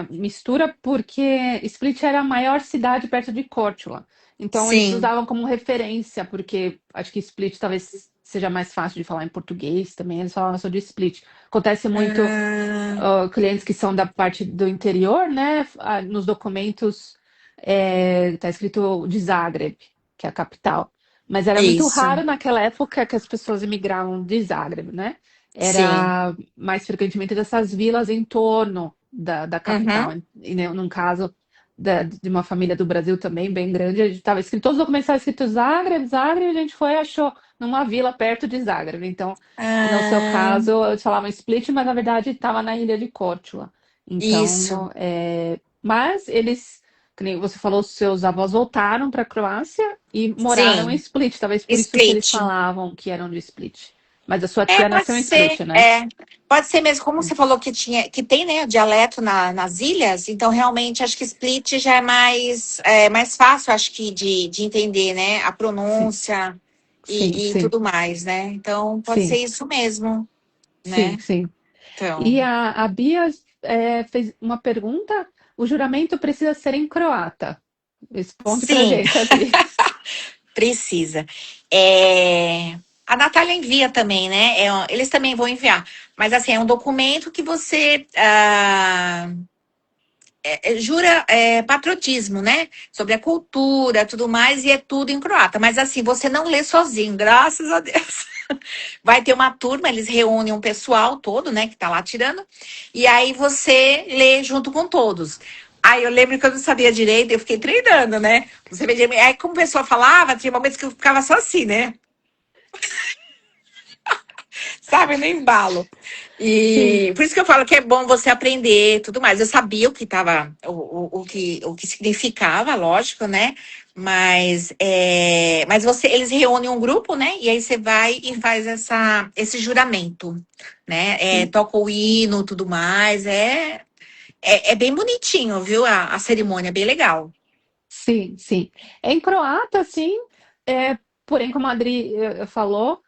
mistura, porque Split era a maior cidade perto de Korčula. Então, eles sim, usavam como referência, porque acho que Split talvez seja mais fácil de falar em português também, eles falam só de split. Acontece muito Ah, clientes que são da parte do interior, né? Nos documentos tá escrito de Zagreb, que é a capital. Mas era muito isso. raro naquela época que as pessoas imigravam de Zagreb, né? Sim. Era mais frequentemente dessas vilas em torno da capital. Uhum. E, né, num caso de uma família do Brasil também, bem grande, estava escrito, todos os documentos estavam escritos Zagreb, Zagreb, e a gente foi e achou numa vila perto de Zagreb. Então, no seu Ah, caso, eles falavam Split, mas na verdade estava na ilha de Korčula. isso. Então, mas eles, que nem você falou, seus avós voltaram para a Croácia e moraram em Sim. Split. Talvez por isso que eles Split. falavam que eram de Split. Mas a sua É, tia pode nasceu em ser, Split, né? pode ser mesmo, como você falou que tinha, que tem, né, dialeto nas ilhas, então realmente acho que Split já mais fácil, acho que de entender, né, a Sim, pronúncia sim, e sim, tudo mais, né? Então pode ser sim, isso mesmo, sim, né? sim. E Então, a Bia fez uma pergunta: o juramento precisa ser em croata? Responde pra sim, gente, Adri. precisa. É, a Natália envia também, né? Eles também vão enviar, mas assim é um documento que você jura patriotismo, né? Sobre a cultura, tudo mais, e é tudo em croata. Mas assim, você não lê sozinho, graças a Deus. Vai ter uma turma, eles reúnem um pessoal todo, né, que tá lá tirando, e aí você lê junto com todos. Aí eu lembro que eu não sabia direito, eu fiquei treinando, né? Você vê, aí como a pessoa falava, tinha momentos que eu ficava só assim, né? Sabe, no embalo. Sim, E por isso que eu falo que é bom você aprender tudo mais. Eu sabia o que tava, o que significava, lógico, né? Mas eles reúnem um grupo, né? E aí você vai e faz esse juramento, né? sim, Toca o hino, tudo mais. É bem bonitinho, viu? A cerimônia é bem legal. sim, sim. Em croata, sim, porém, como a Adri falou,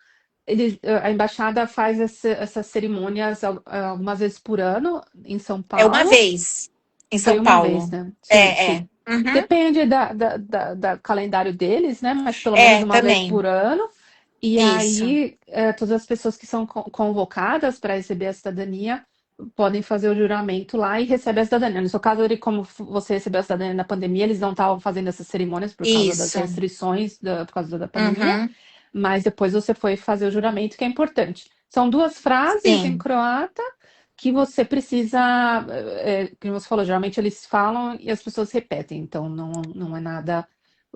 a embaixada faz essas cerimônias algumas vezes por ano em São É uma Paulo. vez em Foi São uma vez, Paulo. né? Sim, É, sim. é. Uhum. Depende da calendário deles, né? Mas pelo menos É, uma vez também. por ano. E Isso. aí, todas as pessoas que são convocadas para receber a cidadania podem fazer o juramento lá e receber a cidadania. No seu caso, como você recebeu a cidadania na pandemia, eles não estavam fazendo essas cerimônias por causa das Isso. restrições por causa da pandemia, Uhum. mas depois você foi fazer o juramento, que é importante. São duas frases em Sim. croata que você precisa, que você falou, geralmente eles falam e as pessoas repetem, então não é nada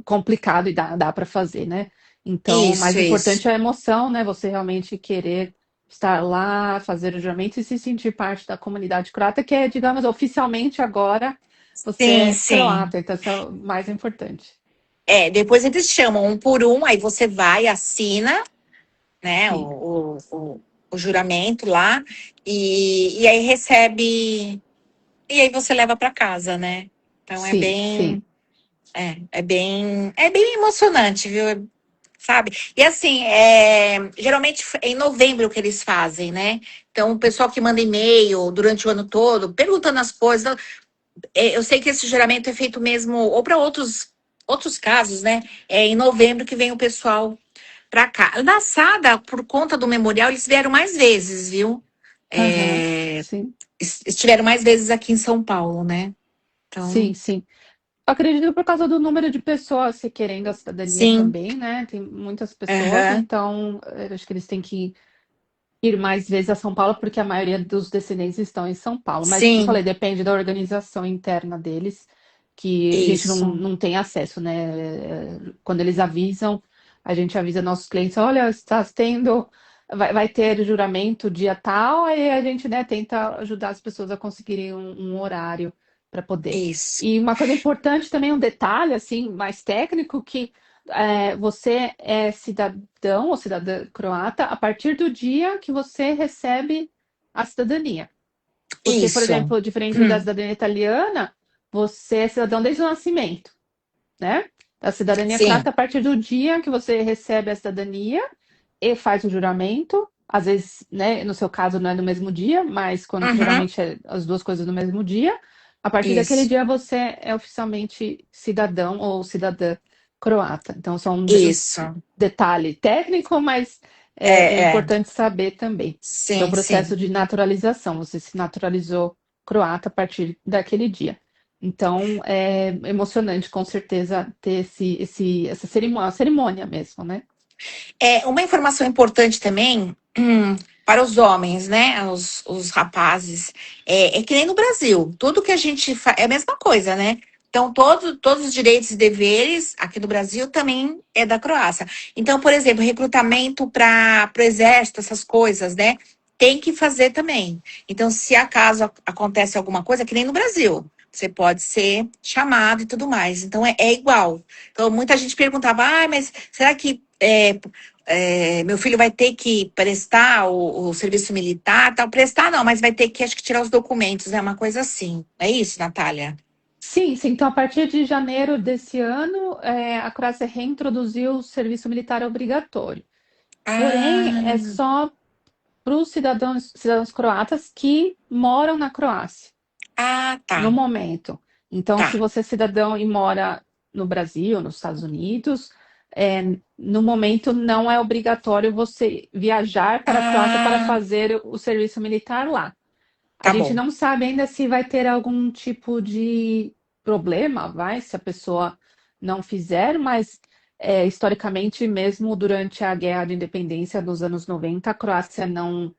complicado e dá para fazer, né? Então, o mais Isso, importante isso. é a emoção, né? Você realmente querer estar lá, fazer o juramento e se sentir parte da comunidade croata, que é, digamos, oficialmente agora você Sim, é sim. croata, então isso é o mais importante. Depois eles chamam um por um, aí você vai, assina, né, Sim, o juramento lá, e aí recebe, e aí você leva para casa, né? Então sim, sim. é bem emocionante, viu? Sabe? E assim, geralmente é em novembro que eles fazem, né? Então, o pessoal que manda e-mail durante o ano todo, perguntando as coisas. Eu sei que esse juramento é feito mesmo, ou para outros casos, né? É em novembro que vem o pessoal para cá. Na Sada, por conta do memorial, eles vieram mais vezes, viu? Aham, É, sim, estiveram mais vezes aqui em São Paulo, né? sim, Então, sim. Acredito por causa do número de pessoas se querendo a cidadania sim, também, né? Tem muitas pessoas, aham, então acho que eles têm que ir mais vezes a São Paulo, porque a maioria dos descendentes estão em São Paulo. Mas, como eu falei, sim, depende da organização interna deles, que a gente isso, não tem acesso, né? Quando eles avisam, a gente avisa nossos clientes, olha, está tendo, vai ter juramento dia tal, aí a gente, né, tenta ajudar as pessoas a conseguirem um horário para poder. isso, E uma coisa importante também, um detalhe, assim, mais técnico, que você é cidadão ou cidadã croata a partir do dia que você recebe a cidadania. Porque, por isso. exemplo, diferente da Hum, cidadania italiana, você é cidadão desde o nascimento, né? A cidadania croata, sim, a partir do dia que você recebe a cidadania e faz o juramento, às vezes, né, no seu caso não é no mesmo dia, mas quando uhum, geralmente é as duas coisas no mesmo dia, a partir daquele isso, dia você é oficialmente cidadão ou cidadã croata. Então, são um isso. detalhe técnico, mas é importante saber também, que é o Sim, processo sim. de naturalização. Você se naturalizou croata a partir daquele dia. Então, é emocionante, com certeza, ter essa cerimônia, uma cerimônia mesmo, né? Uma informação importante também, para os homens, né? Os rapazes, é que nem no Brasil, tudo que a gente faz é a mesma coisa, né? Então, todos os direitos e deveres aqui no Brasil também é da Croácia. Então, por exemplo, recrutamento para o exército, essas coisas, né? Tem que fazer também. Então, se acaso acontece alguma coisa, que nem no Brasil, você pode ser chamado e tudo mais. Então, é igual. Então, muita gente perguntava, mas será que meu filho vai ter que prestar o serviço militar, tal, prestar não, mas vai ter que, acho que, tirar os documentos, é uma coisa assim. É isso, Natália? Sim, sim. Então, a partir de janeiro desse ano, a Croácia reintroduziu o serviço militar obrigatório. Porém, é Ah, só para os cidadãos croatas que moram na Croácia, tá, no momento. Então, se tá. você é cidadão e mora no Brasil, nos Estados Unidos, no momento não é obrigatório você viajar para a Croácia para Ah, fazer o serviço militar lá. A tá gente bom. não sabe ainda se vai ter algum tipo de problema, vai, se a pessoa não fizer, mas historicamente, mesmo durante a Guerra de Independência dos anos 90, a Croácia não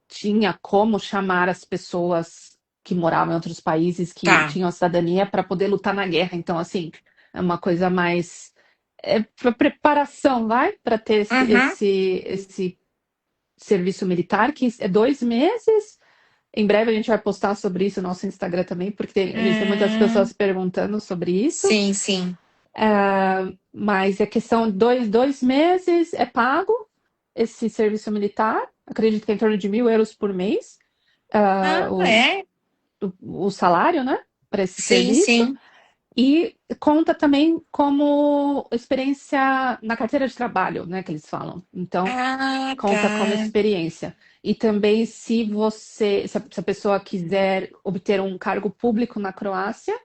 tinha como chamar as pessoas que moravam em outros países que Tá. tinham a cidadania para poder lutar na guerra. Então, assim, é uma coisa mais pra preparação, vai, para ter Uhum. esse serviço militar, que é 2 meses. Em breve a gente vai postar sobre isso no nosso Instagram também, porque a gente tem muitas pessoas Hum, perguntando sobre isso. sim, sim. Mas a questão de 2 meses é pago esse serviço militar. Acredito que é em torno de 1.000 euros por mês, Ah, o, é? o salário, né, para esse Sim, serviço. sim. E conta também como experiência na carteira de trabalho, né, que eles falam. Então, Ah, conta como tá. experiência. E também se a pessoa quiser obter um cargo público na Croácia,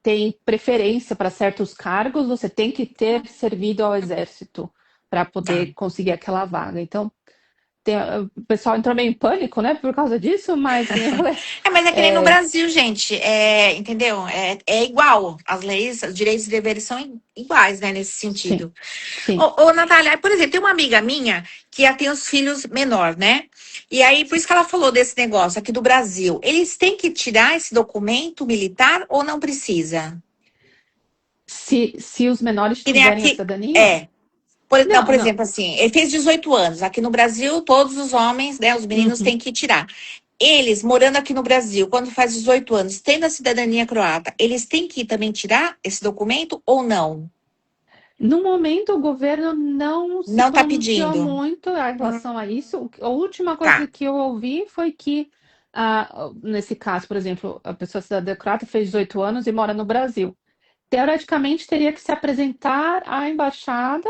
tem preferência para certos cargos, você tem que ter servido ao exército para Tá. poder conseguir aquela vaga. Então, o pessoal entrou meio em pânico, né, por causa disso, mas que nem eu falei, Mas é que nem no é, Brasil, gente. Entendeu? É igual. As leis, os direitos e deveres são iguais, né, nesse sim, sentido. sim. Ô, Natália, por exemplo, tem uma amiga minha que já tem os filhos menor, né? E aí, por isso que ela falou desse negócio aqui do Brasil. Eles têm que tirar esse documento militar ou não precisa? Se os menores Que nem tiverem a aqui. cidadania, É. Não, não, por não, exemplo, assim, ele fez 18 anos. Aqui no Brasil, todos os homens, né, os meninos uhum. têm que tirar. Eles, morando aqui no Brasil, quando faz 18 anos, tendo a cidadania croata, eles têm que também tirar esse documento ou não? No momento, o governo não se Não tá pronunciou pedindo. muito em Hum, relação a isso. A última coisa tá. que eu ouvi foi que, nesse caso, por exemplo, a pessoa cidadã croata fez 18 anos e mora no Brasil. Teoricamente, teria que se apresentar à embaixada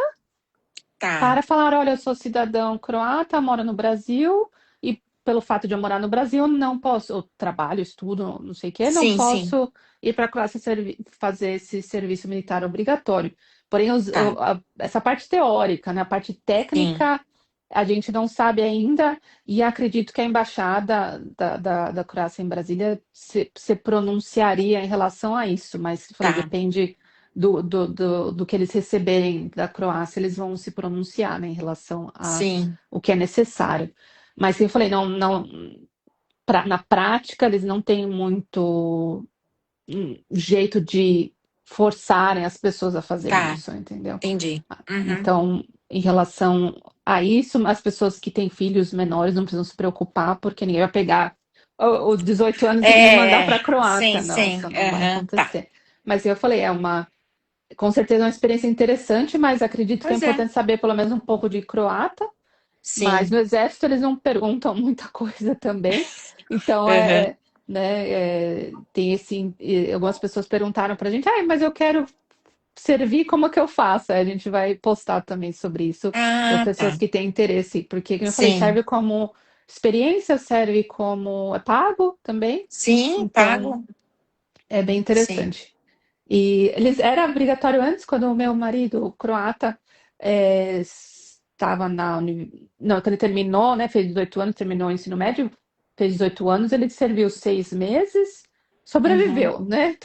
Tá. para falar: olha, eu sou cidadão croata, moro no Brasil, e pelo fato de eu morar no Brasil, não posso, eu trabalho, estudo, não sei o quê, não Sim, sim. posso ir para a Croácia fazer esse serviço militar obrigatório. Porém, Tá. essa parte teórica, né, a parte Sim. técnica, a gente não sabe ainda, e acredito que a embaixada da Croácia em Brasília se pronunciaria em relação a isso, mas eu falei, Tá. depende do que eles receberem da Croácia, eles vão se pronunciar, né, em relação a Sim. o que é necessário. Mas eu falei, não, não, na prática eles não têm muito jeito de forçarem as pessoas a fazerem Tá. isso, entendeu? Entendi. Uhum. Então, em relação a isso, as pessoas que têm filhos menores não precisam se preocupar, porque ninguém vai pegar os 18 anos e mandar para a Sim, Croácia. Não, sim. isso não vai Uhum. Tá. acontecer. Mas eu falei, com certeza é uma experiência interessante, mas acredito que é Pois é. importante saber pelo menos um pouco de croata. Mas Sim. no exército eles não perguntam muita coisa também. Então Uhum. tem esse. Algumas pessoas perguntaram pra gente, mas eu quero servir, como é que eu faço? Aí a gente vai postar também sobre isso para as Ah, pessoas tá. que têm interesse, porque, como eu falei, Sim. serve como experiência, serve como é pago também. Sim, Então pago. é bem Sim. interessante. E eles era obrigatório antes, quando o meu marido, croata, estava não, quando ele terminou, né, fez 18 anos, terminou o ensino médio, fez 18 anos, ele serviu 6 meses, Uhum. sobreviveu, né?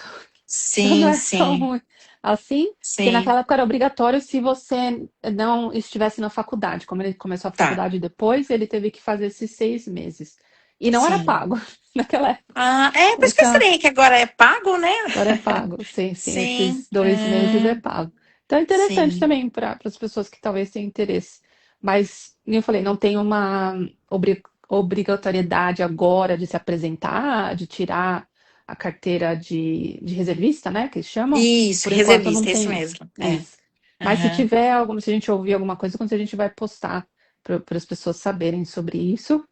Então não Sim, é tão sim, ruim assim, porque sim. naquela época era obrigatório se você não estivesse na faculdade. Como ele começou a Tá. faculdade depois, ele teve que fazer esses 6 meses. E não era Sim. pago naquela época. Ah, é, por isso que eu Essa, estranhei que agora é pago, né? agora é pago. Sim, sim, Sim. esses 2 meses é pago. Então é interessante Sim. também para as pessoas que talvez tenham interesse. Mas, como eu falei, não tem uma obrigatoriedade agora de se apresentar, de tirar a carteira de reservista, né? Que eles chamam. Isso, Por enquanto não reservista, é isso tem mesmo. É. isso. Mas se Aham. tiver alguma, se a gente ouvir alguma coisa, quando a gente vai postar para as pessoas saberem sobre isso.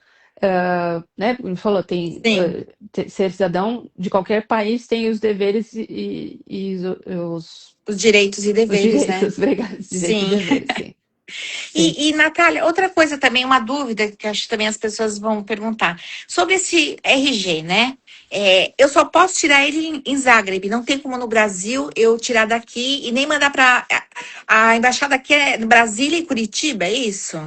Né? Como falou, tem Sim. ser cidadão de qualquer país tem os deveres e Os direitos e os deveres, né? direitos, obrigada, direitos e Sim. deveres, sim, sim. E, Natália, outra coisa também, uma dúvida que acho que também as pessoas vão perguntar. Sobre esse RG, né? É, eu só posso tirar ele em Zagreb, não tem como no Brasil eu tirar daqui e nem mandar para. A embaixada aqui é em Brasília e Curitiba, é isso?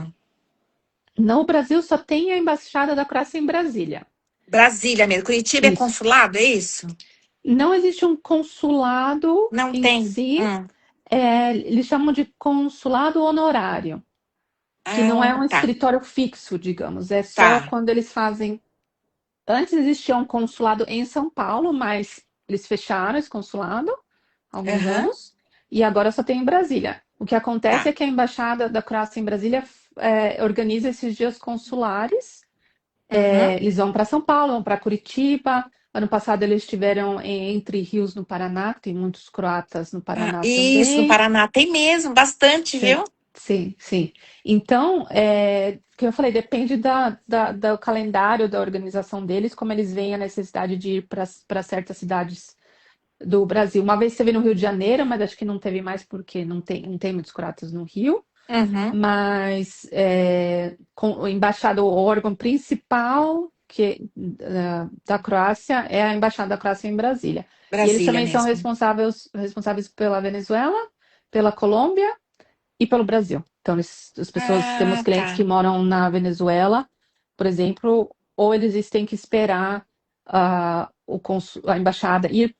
No Brasil só tem a embaixada da Croácia em Brasília. Brasília mesmo. Curitiba é Isso. consulado, é isso? Não existe um consulado Não em tem. si, eles chamam de consulado honorário, que não é Ah, um tá. escritório fixo, digamos, é só Tá. quando eles fazem. Antes existia um consulado em São Paulo, mas eles fecharam esse consulado há alguns Aham. anos, e agora só tem em Brasília. O que acontece Tá. é que a Embaixada da Croácia em Brasília organiza esses dias consulares. Uhum. Eles vão para São Paulo, vão para Curitiba. Ano passado eles estiveram Entre Rios, no Paraná, que tem muitos croatas no Ah, Paraná isso, no também. Paraná tem mesmo, bastante, Sim, viu? sim, sim. Então, como eu falei, depende do calendário da organização deles, como eles veem a necessidade de ir para certas cidades do Brasil. Uma vez esteve no Rio de Janeiro, mas acho que não teve mais porque não tem muitos croatas no Rio. Uhum. Mas o embaixador, o órgão principal da Croácia é a Embaixada da Croácia em Brasília. E eles Brasília também são mesmo. responsáveis pela Venezuela, pela Colômbia e pelo Brasil. Então, as pessoas, temos Ah, clientes que tá. moram na Venezuela, por exemplo, ou eles têm que esperar a embaixada ir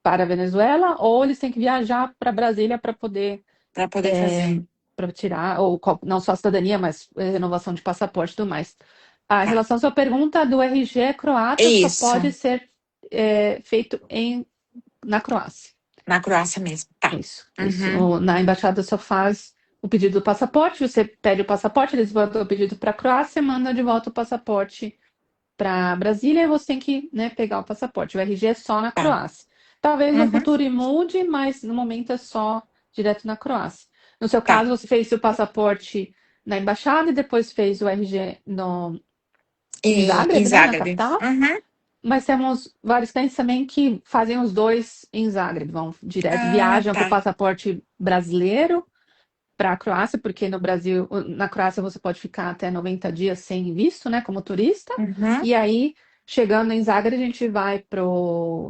para a Venezuela, ou eles têm que viajar para Brasília para poder Para poder fazer. para tirar, ou não só a cidadania, mas renovação de passaporte e tudo mais. A Tá. relação à sua pergunta do RG É croata só isso. pode ser feito na Croácia. Na Croácia mesmo. Tá. Isso, isso. Uhum. Na embaixada só faz o pedido do passaporte, você pede o passaporte, eles mandam o pedido para a Croácia, manda de volta o passaporte para Brasília e você tem que, né, pegar o passaporte. O RG é só na Tá. Croácia. Talvez no Uhum. futuro mude, mas no momento é só direto na Croácia. No seu Tá. caso, você fez o passaporte na embaixada e depois fez o RG em Em Zagreb, né, na Zagreb. capital. Uhum. Mas temos vários clientes também que fazem os dois em Zagreb, vão direto, Ah, viajam com o tá. passaporte brasileiro para a Croácia, porque no Brasil, na Croácia você pode ficar até 90 dias sem visto, né, como turista. Uhum. E aí, chegando em Zagreb, a gente vai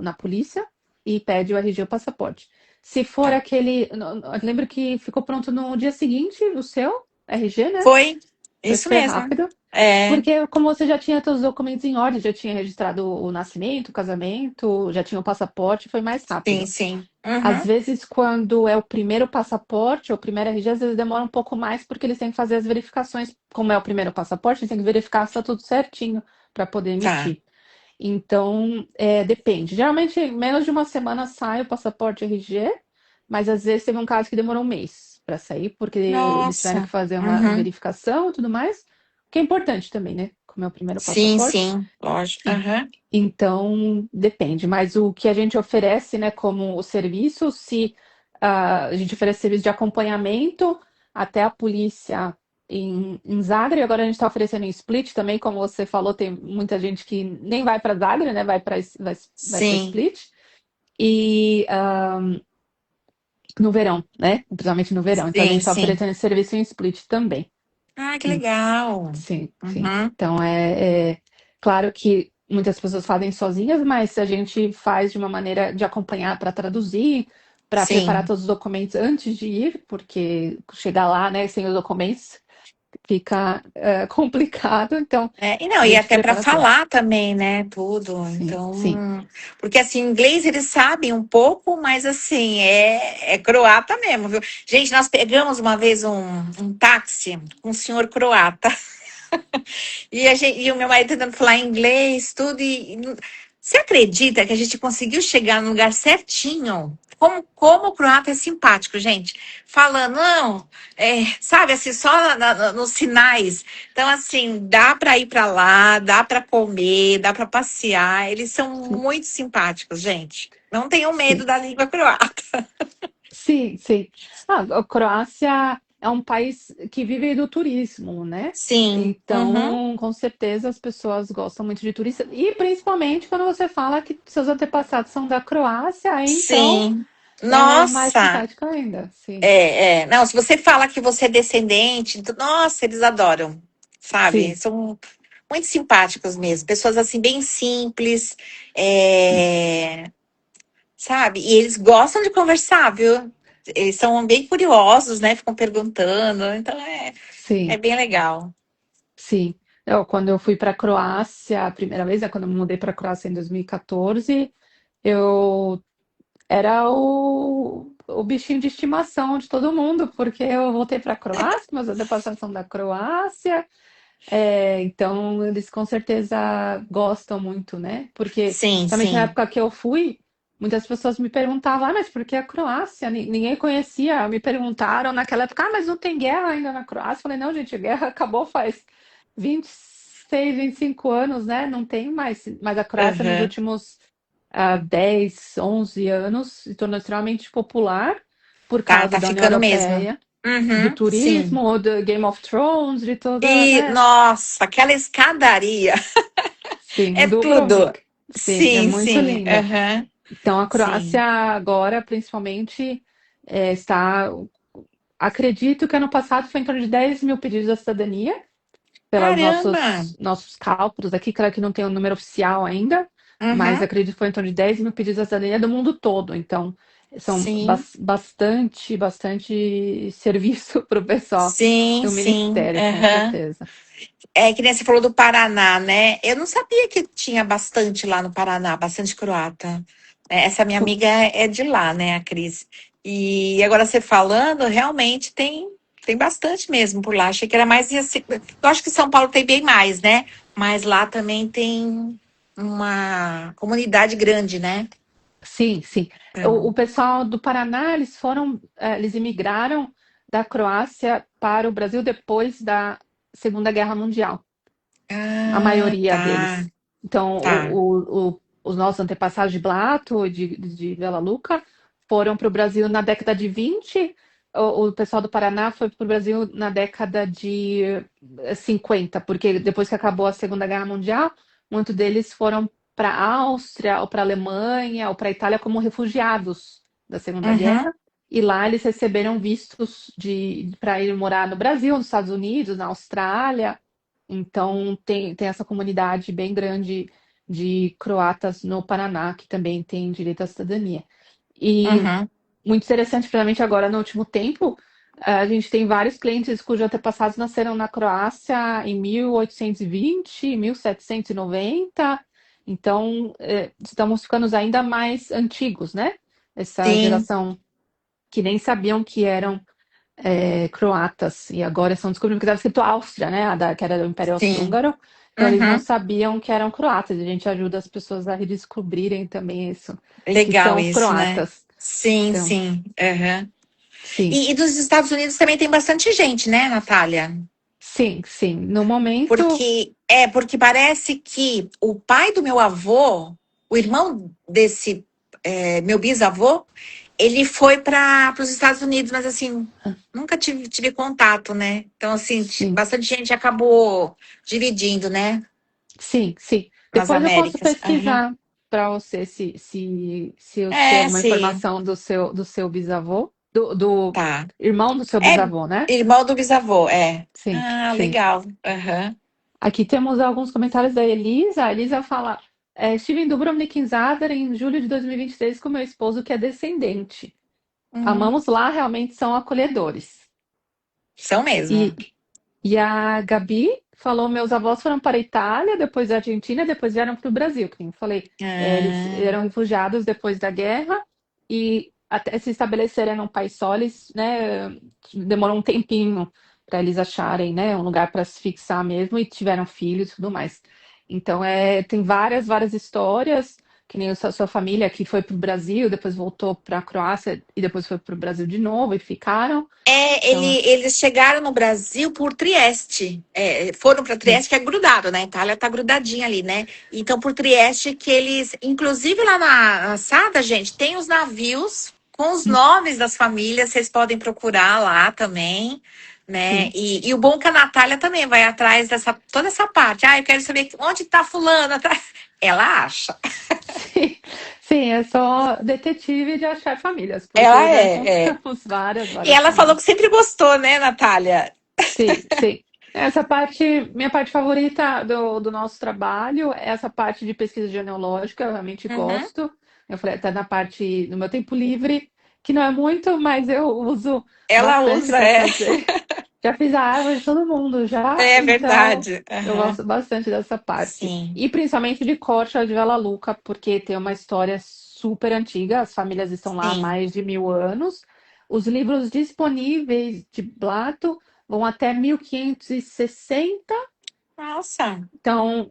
na polícia e pede o RG, o passaporte. Se for Tá. aquele, eu lembro que ficou pronto no dia seguinte o seu RG, né? Foi. Foi Isso super mesmo. rápido. É. Porque como você já tinha todos os documentos em ordem, já tinha registrado o nascimento, o casamento, já tinha o passaporte, foi mais Sim, rápido. sim. Às Uhum. vezes, quando é o primeiro passaporte ou o primeiro RG, às vezes demora um pouco mais porque eles têm que fazer as verificações. Como é o primeiro passaporte, eles têm que verificar se está tudo certinho para poder Tá. emitir. Então, depende. Geralmente, em menos de uma semana sai o passaporte RG, mas às vezes teve um caso que demorou um mês para sair, porque eles tiveram que Nossa. fazer uma Uhum. verificação e tudo mais, que é importante também, né? Como é o primeiro Sim, passaporte. sim. Lógico. E- Uhum. Então, depende. Mas o que a gente oferece, né, como o serviço, se a gente oferece serviço de acompanhamento até a polícia em Zagreb, agora a gente está oferecendo em Split também, como você falou, tem muita gente que nem vai para Zagreb, né, vai para Sim. Split. E no verão, né, principalmente no verão. Então a gente Sim, está sim. oferecendo esse serviço em Split também. Ah, que legal. Sim, sim. Uhum. Então é claro que muitas pessoas fazem sozinhas, mas a gente faz de uma maneira de acompanhar para traduzir, para preparar Sim. todos os documentos antes de ir, porque chegar lá, né, sem os documentos fica complicado, então E não, a e gente até para prepara tudo. falar também, né, tudo. Sim, sim, Então, porque assim, inglês eles sabem um pouco, mas assim, é croata mesmo, viu? Gente, nós pegamos uma vez um táxi com um senhor croata. E o meu marido tentando falar inglês, tudo. Você acredita que a gente conseguiu chegar no lugar certinho? Como o croata é simpático, gente. Falando, não, sabe, assim, só nos sinais. Então, assim, dá para ir para lá, dá para comer, dá para passear. Eles são sim, muito simpáticos, gente. Não tenham medo sim. da língua croata. Sim, sim. A Croácia é um país que vive do turismo, né? Sim, uhum, Então, com certeza as pessoas gostam muito de turista e principalmente quando você fala que seus antepassados são da Croácia, aí então sim. é mais Nossa, simpático ainda. Sim, Não, se você fala que você é descendente, nossa, eles adoram, sabe? sim, São muito simpáticos mesmo. Pessoas assim, bem simples, sim, sabe? E eles gostam de conversar, viu? Eles são bem curiosos, né? Ficam perguntando. Então é sim, bem legal. sim. Quando eu fui para a Croácia a primeira vez, né, quando eu me mudei para a Croácia em 2014, eu era o bichinho de estimação de todo mundo, porque eu voltei para a Croácia, meus antepassados são da Croácia, então eles com certeza gostam muito, né? Porque, Sim, principalmente na sim. época que eu fui, muitas pessoas me perguntavam, mas por que a Croácia? Ninguém conhecia. Me perguntaram naquela época, mas não tem guerra ainda na Croácia? Eu falei, não, gente, a guerra acabou faz 26, 25 anos, né? Não tem mais. Mas a Croácia nos Aham. últimos 10, 11 anos se tornou extremamente popular por Tá causa da União ficando mesmo. Europeia, do Uhum, sim. turismo, do Game of Thrones, de toda, E, né? nossa, aquela escadaria. Sim, É tudo. Dubrovnik. Sim, é Sim, muito sim. linda. Aham. Então, a Croácia Sim. agora, principalmente, está. Acredito que ano passado foi em torno de 10 mil pedidos de cidadania, pelos Caramba! nossos cálculos aqui, claro que não tem o número oficial ainda, mas Uhum. acredito que foi em torno de 10 mil pedidos de cidadania do mundo todo. Então, são Sim, bastante serviço para o pessoal sim, do sim. Ministério, com Aham. certeza. É que nem você falou do Paraná, né? Eu não sabia que tinha bastante lá no Paraná, bastante croata. Essa minha amiga é de lá, né, a Cris? E agora você falando, realmente tem bastante mesmo por lá. Achei que era mais. Assim, eu acho que São Paulo tem bem mais, né? Mas lá também tem uma comunidade grande, né? Sim, sim. O Então, pessoal do Paraná, eles imigraram da Croácia para o Brasil depois da Segunda Guerra Mundial, a maioria tá, deles. Então, tá. os nossos antepassados de Blato, de Bela Luca, foram para o Brasil na década de 20. O pessoal do Paraná foi para o Brasil na década de 50, porque depois que acabou a Segunda Guerra Mundial, muitos deles foram para a Áustria, ou para a Alemanha, ou para a Itália como refugiados da Segunda Uhum, Guerra. E lá eles receberam vistos para ir morar no Brasil, nos Estados Unidos, na Austrália. Então, tem essa comunidade bem grande de croatas no Paraná, que também tem direito à cidadania. E uhum. muito interessante, principalmente agora no último tempo, a gente tem vários clientes cujos antepassados nasceram na Croácia em 1820, 1790. Então, estamos ficando ainda mais antigos, né? Essa Sim, geração que nem sabiam que eram croatas, e agora estão descobrindo que estava escrito Áustria, né? Que era do Império sim. Austro-Húngaro. Então eles não Uhum. sabiam que eram croatas. E a gente ajuda as pessoas a redescobrirem também isso, que Legal são os isso, né? croatas. Sim, Então, sim. Uhum. sim, E dos Estados Unidos também tem bastante gente, né, Natália? sim, sim. No momento, Porque parece que o pai do meu avô, o irmão desse meu bisavô, ele foi para os Estados Unidos, mas assim, nunca tive contato, né? Então, assim, sim, bastante gente acabou dividindo, né? sim, sim. Nas Depois eu posso Américas. Uhum. pesquisar para você se eu sei É, alguma sim. informação do seu bisavô, do Tá. irmão do seu É bisavô, né? irmão do bisavô, é. Sim, Ah, sim. legal. Aham. Aqui temos alguns comentários da Elisa. A Elisa fala: estive em Dubrovnik, em Zadar, em julho de 2023, com meu esposo, que é descendente. Uhum. Amamos lá, realmente são acolhedores. São E, mesmo. E a Gabi falou: meus avós foram para a Itália, depois a Argentina, depois vieram para o Brasil. Que nem eu falei, eles Ah, eram refugiados depois da guerra e até se estabelecerem num país só, eles, né, demorou um tempinho para eles acharem, né, um lugar para se fixar mesmo e tiveram filhos e tudo mais. Então, tem várias histórias, que nem a sua família que foi para o Brasil, depois voltou para a Croácia e depois foi para o Brasil de novo e ficaram. Então, eles chegaram no Brasil por Trieste. Foram para sim, Trieste, que é grudado, né? A Itália tá grudadinha ali, né? Então, por Trieste, que eles. Inclusive lá na Sada, gente, tem os navios com os nomes das famílias, vocês podem procurar lá também, né? sim. E o bom é que a Natália também vai atrás dessa toda essa parte. Ah, eu quero saber onde tá fulano atrás. Ela acha. Sim, sim, é só detetive de achar famílias, Ela porque já é. encontramos várias, E várias ela falou famílias. que sempre gostou, né, Natália? Sim, sim. Essa parte, minha parte favorita do nosso trabalho é essa parte de pesquisa genealógica, eu realmente Uhum. gosto. Eu falei até na parte do meu tempo livre, que não é muito, mas eu uso Ela bastante usa, para é. fazer. Já fiz a árvore de todo mundo já, É então verdade. eu Aham. gosto bastante dessa parte. Sim, E principalmente de Corte de Vela Luca, porque tem uma história super antiga, as famílias estão lá há sim. mais de 1000 anos. Os livros disponíveis de Blato vão até 1560. Nossa. Então,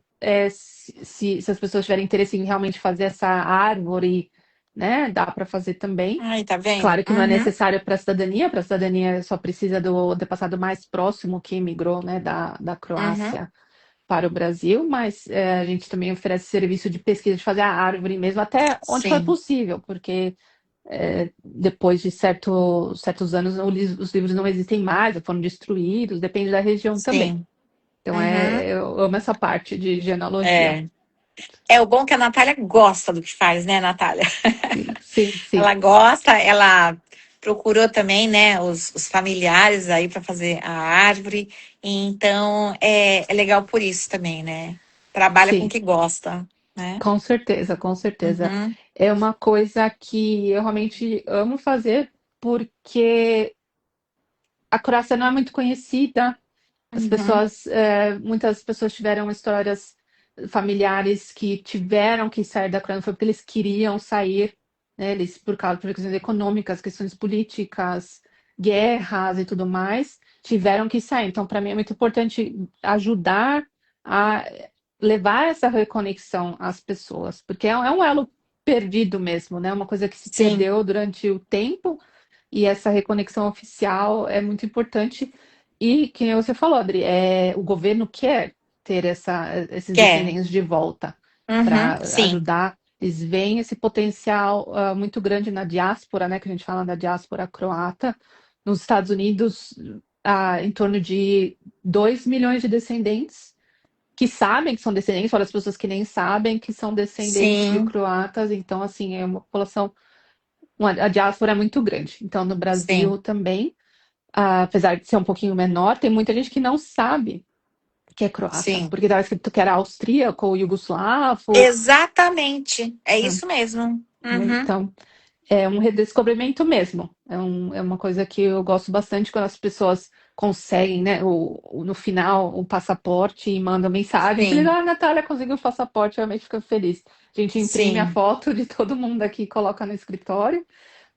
se as pessoas tiverem interesse em realmente fazer essa árvore, né, dá para fazer também. Ai, tá vendo? Claro que não é Uhum. necessário para a cidadania só precisa do antepassado mais próximo que emigrou, né, da Uhum. Croácia para o Brasil, mas a gente também oferece serviço de pesquisa, de fazer a árvore mesmo, até onde for Sim, possível, porque depois de certos anos os livros não existem mais, ou foram destruídos, depende da região também. sim. Então, Uhum. eu amo essa parte de genealogia. É. É o bom que a Natália gosta do que faz, né, Natália? Sim, sim, sim, Ela gosta, ela procurou também, né, os familiares aí para fazer a árvore. Então, é legal por isso também, né? Trabalha com o sim. que gosta, né? Com certeza, com certeza. Uhum. É uma coisa que eu realmente amo fazer porque a Croácia não é muito conhecida. Uhum. Muitas pessoas tiveram histórias familiares que tiveram que sair da Croácia, foi porque eles queriam sair, né? Eles, por causa de questões econômicas, questões políticas, guerras e tudo mais, tiveram que sair. Então, para mim é muito importante ajudar a levar essa reconexão às pessoas, porque é um elo perdido mesmo, né? Uma coisa que se Sim, perdeu durante o tempo e essa reconexão oficial é muito importante. E, que nem você falou, Adri, o governo quer ter esses quer. descendentes de volta Uhum. para Sim, ajudar. Eles veem esse potencial muito grande na diáspora, né? Que a gente fala da diáspora croata. Nos Estados Unidos, em torno de 2 milhões de descendentes que sabem que são descendentes, fora as pessoas que nem sabem que são descendentes de sim, croatas. Então, assim, é uma população, a diáspora é muito grande. Então, no sim, Brasil também, apesar de ser um pouquinho menor, tem muita gente que não sabe que é croata, sim. porque estava escrito que era austríaco ou iugoslavo, Exatamente. É né? isso mesmo. Uhum. Então, é um redescobrimento mesmo. É uma coisa que eu gosto bastante quando as pessoas conseguem, né, no final, o passaporte e mandam mensagem. Feliz, Sim, Natália conseguiu o passaporte, realmente fico feliz. A gente imprime a sim, foto de todo mundo aqui e coloca no escritório,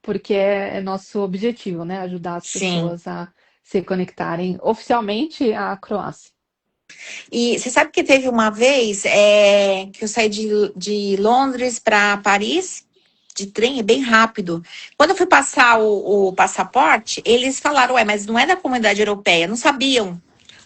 porque é nosso objetivo, né, ajudar as sim. pessoas a se conectarem oficialmente à Croácia. E você sabe que teve uma vez que eu saí de Londres para Paris de trem, é bem rápido. Quando eu fui passar o passaporte, eles falaram, ué, mas não é da comunidade europeia, não sabiam.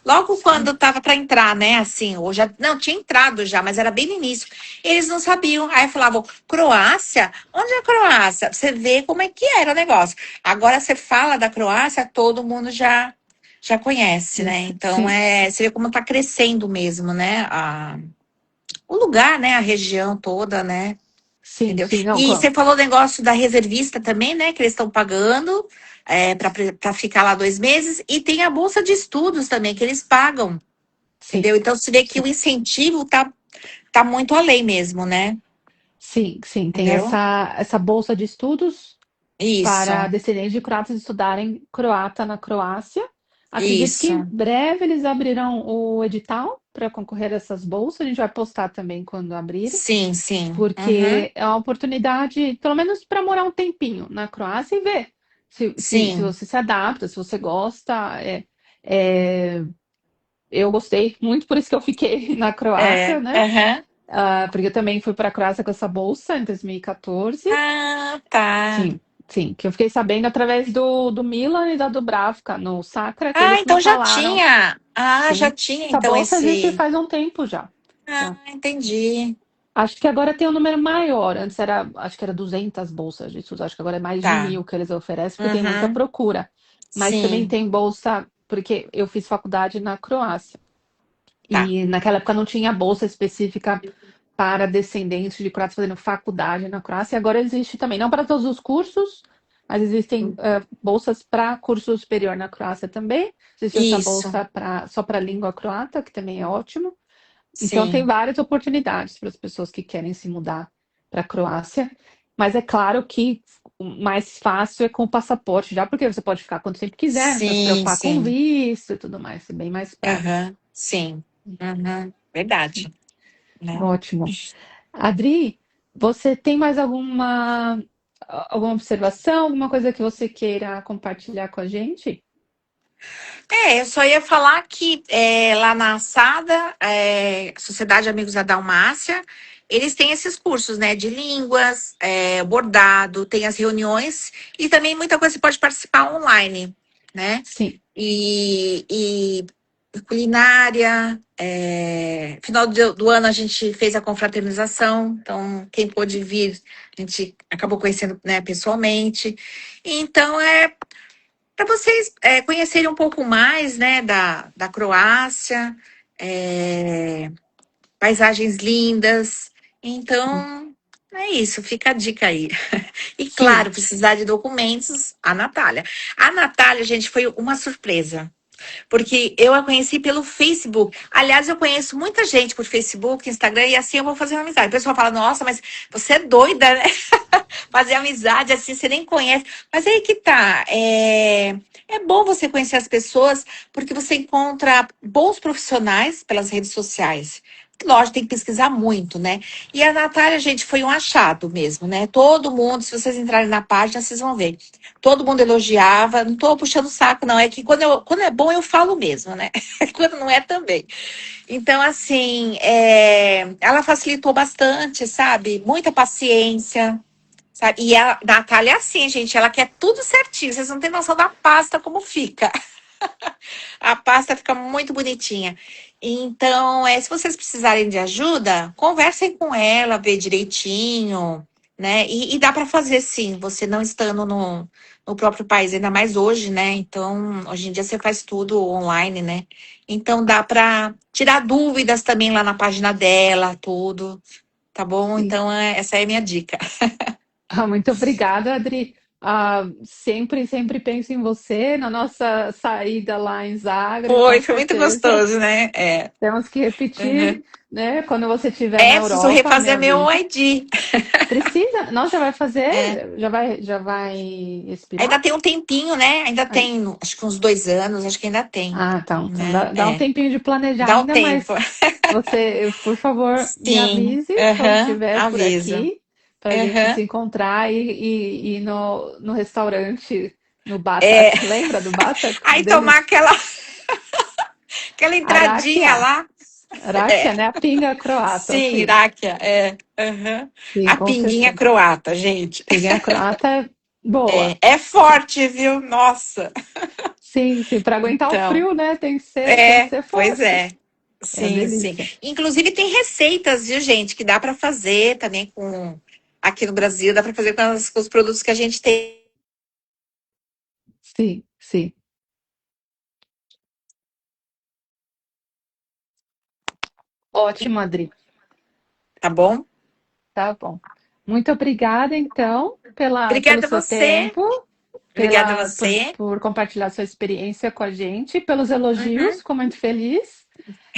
Logo quando Sim, estava para entrar, né, assim, ou já, não, tinha entrado já, mas era bem no início. Eles não sabiam. Aí falavam, Croácia? Onde é a Croácia? Pra você vê como é que era o negócio. Agora você fala da Croácia, todo mundo já conhece, né? Então sim, você vê como está crescendo mesmo, né? O lugar, né? A região toda, né? sim, Entendeu? sim, não, E você falou o negócio da reservista também, né? Que eles estão pagando para ficar lá 2 meses. E tem a bolsa de estudos também, que eles pagam. sim, Entendeu? Então você vê que sim. o incentivo tá muito além mesmo, né? Sim, sim, tem Entendeu? essa bolsa de estudos Isso. para descendentes de croatas estudarem croata na Croácia. Acredito que em Isso. breve eles abrirão o edital para concorrer a essas bolsas. A gente vai postar também quando abrirem, Sim, sim. Uhum. porque é uma oportunidade, pelo menos para morar um tempinho na Croácia e ver se Sim. você se adapta, se você gosta. É, eu gostei muito, por isso que eu fiquei na Croácia, É. né? Aham. Porque eu também fui para a Croácia com essa bolsa em 2014. Ah, tá. Sim, sim, que eu fiquei sabendo através do Milan e da Dubravka no Sacra, que Ah, eles me então já falaram. tinha. Ah, já Sim, tinha essa então bolsa existe esse. faz um tempo já. Ah, Já. entendi. Acho que agora tem um número maior. Antes era, acho que era 200 bolsas de estudo. Acho que agora é mais de Tá. 1.000 que eles oferecem, porque tem muita Uhum. procura. Mas também Sim, tem bolsa, porque eu fiz faculdade na Croácia. tá. E naquela época não tinha bolsa específica para descendentes de croatas fazendo faculdade na Croácia. E agora existe também, não para todos os cursos, mas existem bolsas para curso superior na Croácia também. Existe essa Isso. bolsa só para língua croata, que também é ótimo. Então, tem Sim. várias oportunidades para as pessoas que querem se mudar para a Croácia, mas é claro que o mais fácil é com o passaporte, já porque você pode ficar quanto tempo quiser, não precisa se Sim, preocupar com sim. visto e tudo mais, é bem mais prático. Aham. Sim. Uhum. Verdade, né? Ótimo. Adri, você tem mais alguma observação, alguma coisa que você queira compartilhar com a gente? Eu só ia falar que lá na Assada, Sociedade Amigos da Dalmácia, eles têm esses cursos, né, de línguas, bordado, tem as reuniões e também muita coisa você pode participar online, né? Sim, E culinária, final do ano a gente fez a confraternização, então quem pôde vir, a gente acabou conhecendo, né, pessoalmente. Então, para vocês conhecerem um pouco mais, né, da Croácia, é, paisagens lindas. Então, é isso, fica a dica aí. E claro, sim. precisar de documentos, a Natália. A Natália, gente, foi uma surpresa. Porque eu a conheci pelo Facebook. Aliás, eu conheço muita gente por Facebook, Instagram, e assim eu vou fazer uma amizade. O pessoal fala, nossa, mas você é doida, né? Fazer amizade assim, você nem conhece. Mas aí que tá. É bom você conhecer as pessoas, porque você encontra bons profissionais pelas redes sociais. Lógico, tem que pesquisar muito, né? E a Natália, gente, foi um achado mesmo, né? Todo mundo, se vocês entrarem na página, vocês vão ver. Todo mundo elogiava. Não tô puxando o saco, não. É que quando é bom, eu falo mesmo, né? Quando não é, também. Então, assim, ela facilitou bastante, sabe? Muita paciência. Sabe? E a Natália é assim, gente, ela quer tudo certinho. Vocês não têm noção da pasta como fica. A pasta fica muito bonitinha. Então, se vocês precisarem de ajuda, conversem com ela, vê direitinho, né? E dá para fazer sim, você não estando no próprio país, ainda mais hoje, né? Então, hoje em dia você faz tudo online, né? Então, dá para tirar dúvidas também lá na página dela, tudo, tá bom? Sim. Então, essa é a minha dica. Muito obrigada, Adri. Sempre penso em você na nossa saída lá em Zagreb, com Foi muito certeza. gostoso, né? Temos que repetir, Uhum. né? Quando você estiver na Preciso Europa, me refazer meu avisa. ID. Precisa? Não, já vai É. fazer? Já vai expirar? Ainda tem um tempinho, né? Ainda Ai, tem, acho que uns 2 anos, acho que ainda tem, então né? dá um tempinho de planejar Dá um ainda, tempo. mas você, por favor, me Sim, avise quando aham, estiver por aviso. aqui, para a gente se Aham. encontrar e ir no restaurante, no É. Batak. Lembra do Batak? Aí tomar Delícia. aquela entradinha Arakia. lá. Arakia, É. né? A pinga croata, Sim, sim. Iráquia, é. Aham. Sim, A com pinguinha certeza. croata, gente. Pinga croata é boa. É forte, viu? Nossa. Sim, sim, para aguentar o Então, frio, né? Tem que ser pois forte. é. É uma Sim, sim. delícia. Inclusive tem receitas, viu, gente, que dá para fazer também com aqui no Brasil, dá para fazer com os produtos que a gente tem, Sim, sim. Ótimo, Adri. tá bom? Tá bom. Muito obrigada, então, pelo Obrigada a seu você. tempo, Obrigada a por, você. por compartilhar sua experiência com a gente, pelos elogios, Uhum. fico muito feliz.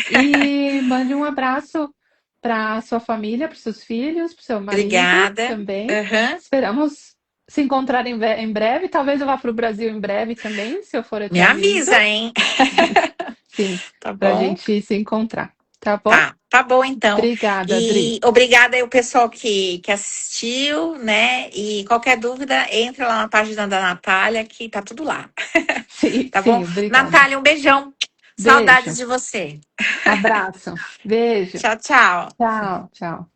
E mande um abraço para sua família, para seus filhos, para seu marido Obrigada. também. Uhum. Esperamos. se encontrar em breve. Talvez eu vá para o Brasil em breve também, se eu for, eu te Me aviso. avisa, hein? Sim, Tá para a bom? gente se encontrar. Tá bom? Tá bom então. Obrigada, E Adri. obrigada aí o pessoal que assistiu, né? E qualquer dúvida, entra lá na página da Natália, que tá tudo lá. Sim, Tá bom? sim, obrigada. Natália, um beijão. Saudades Beijo, de você. abraço, beijo. Tchau, tchau. Tchau, tchau.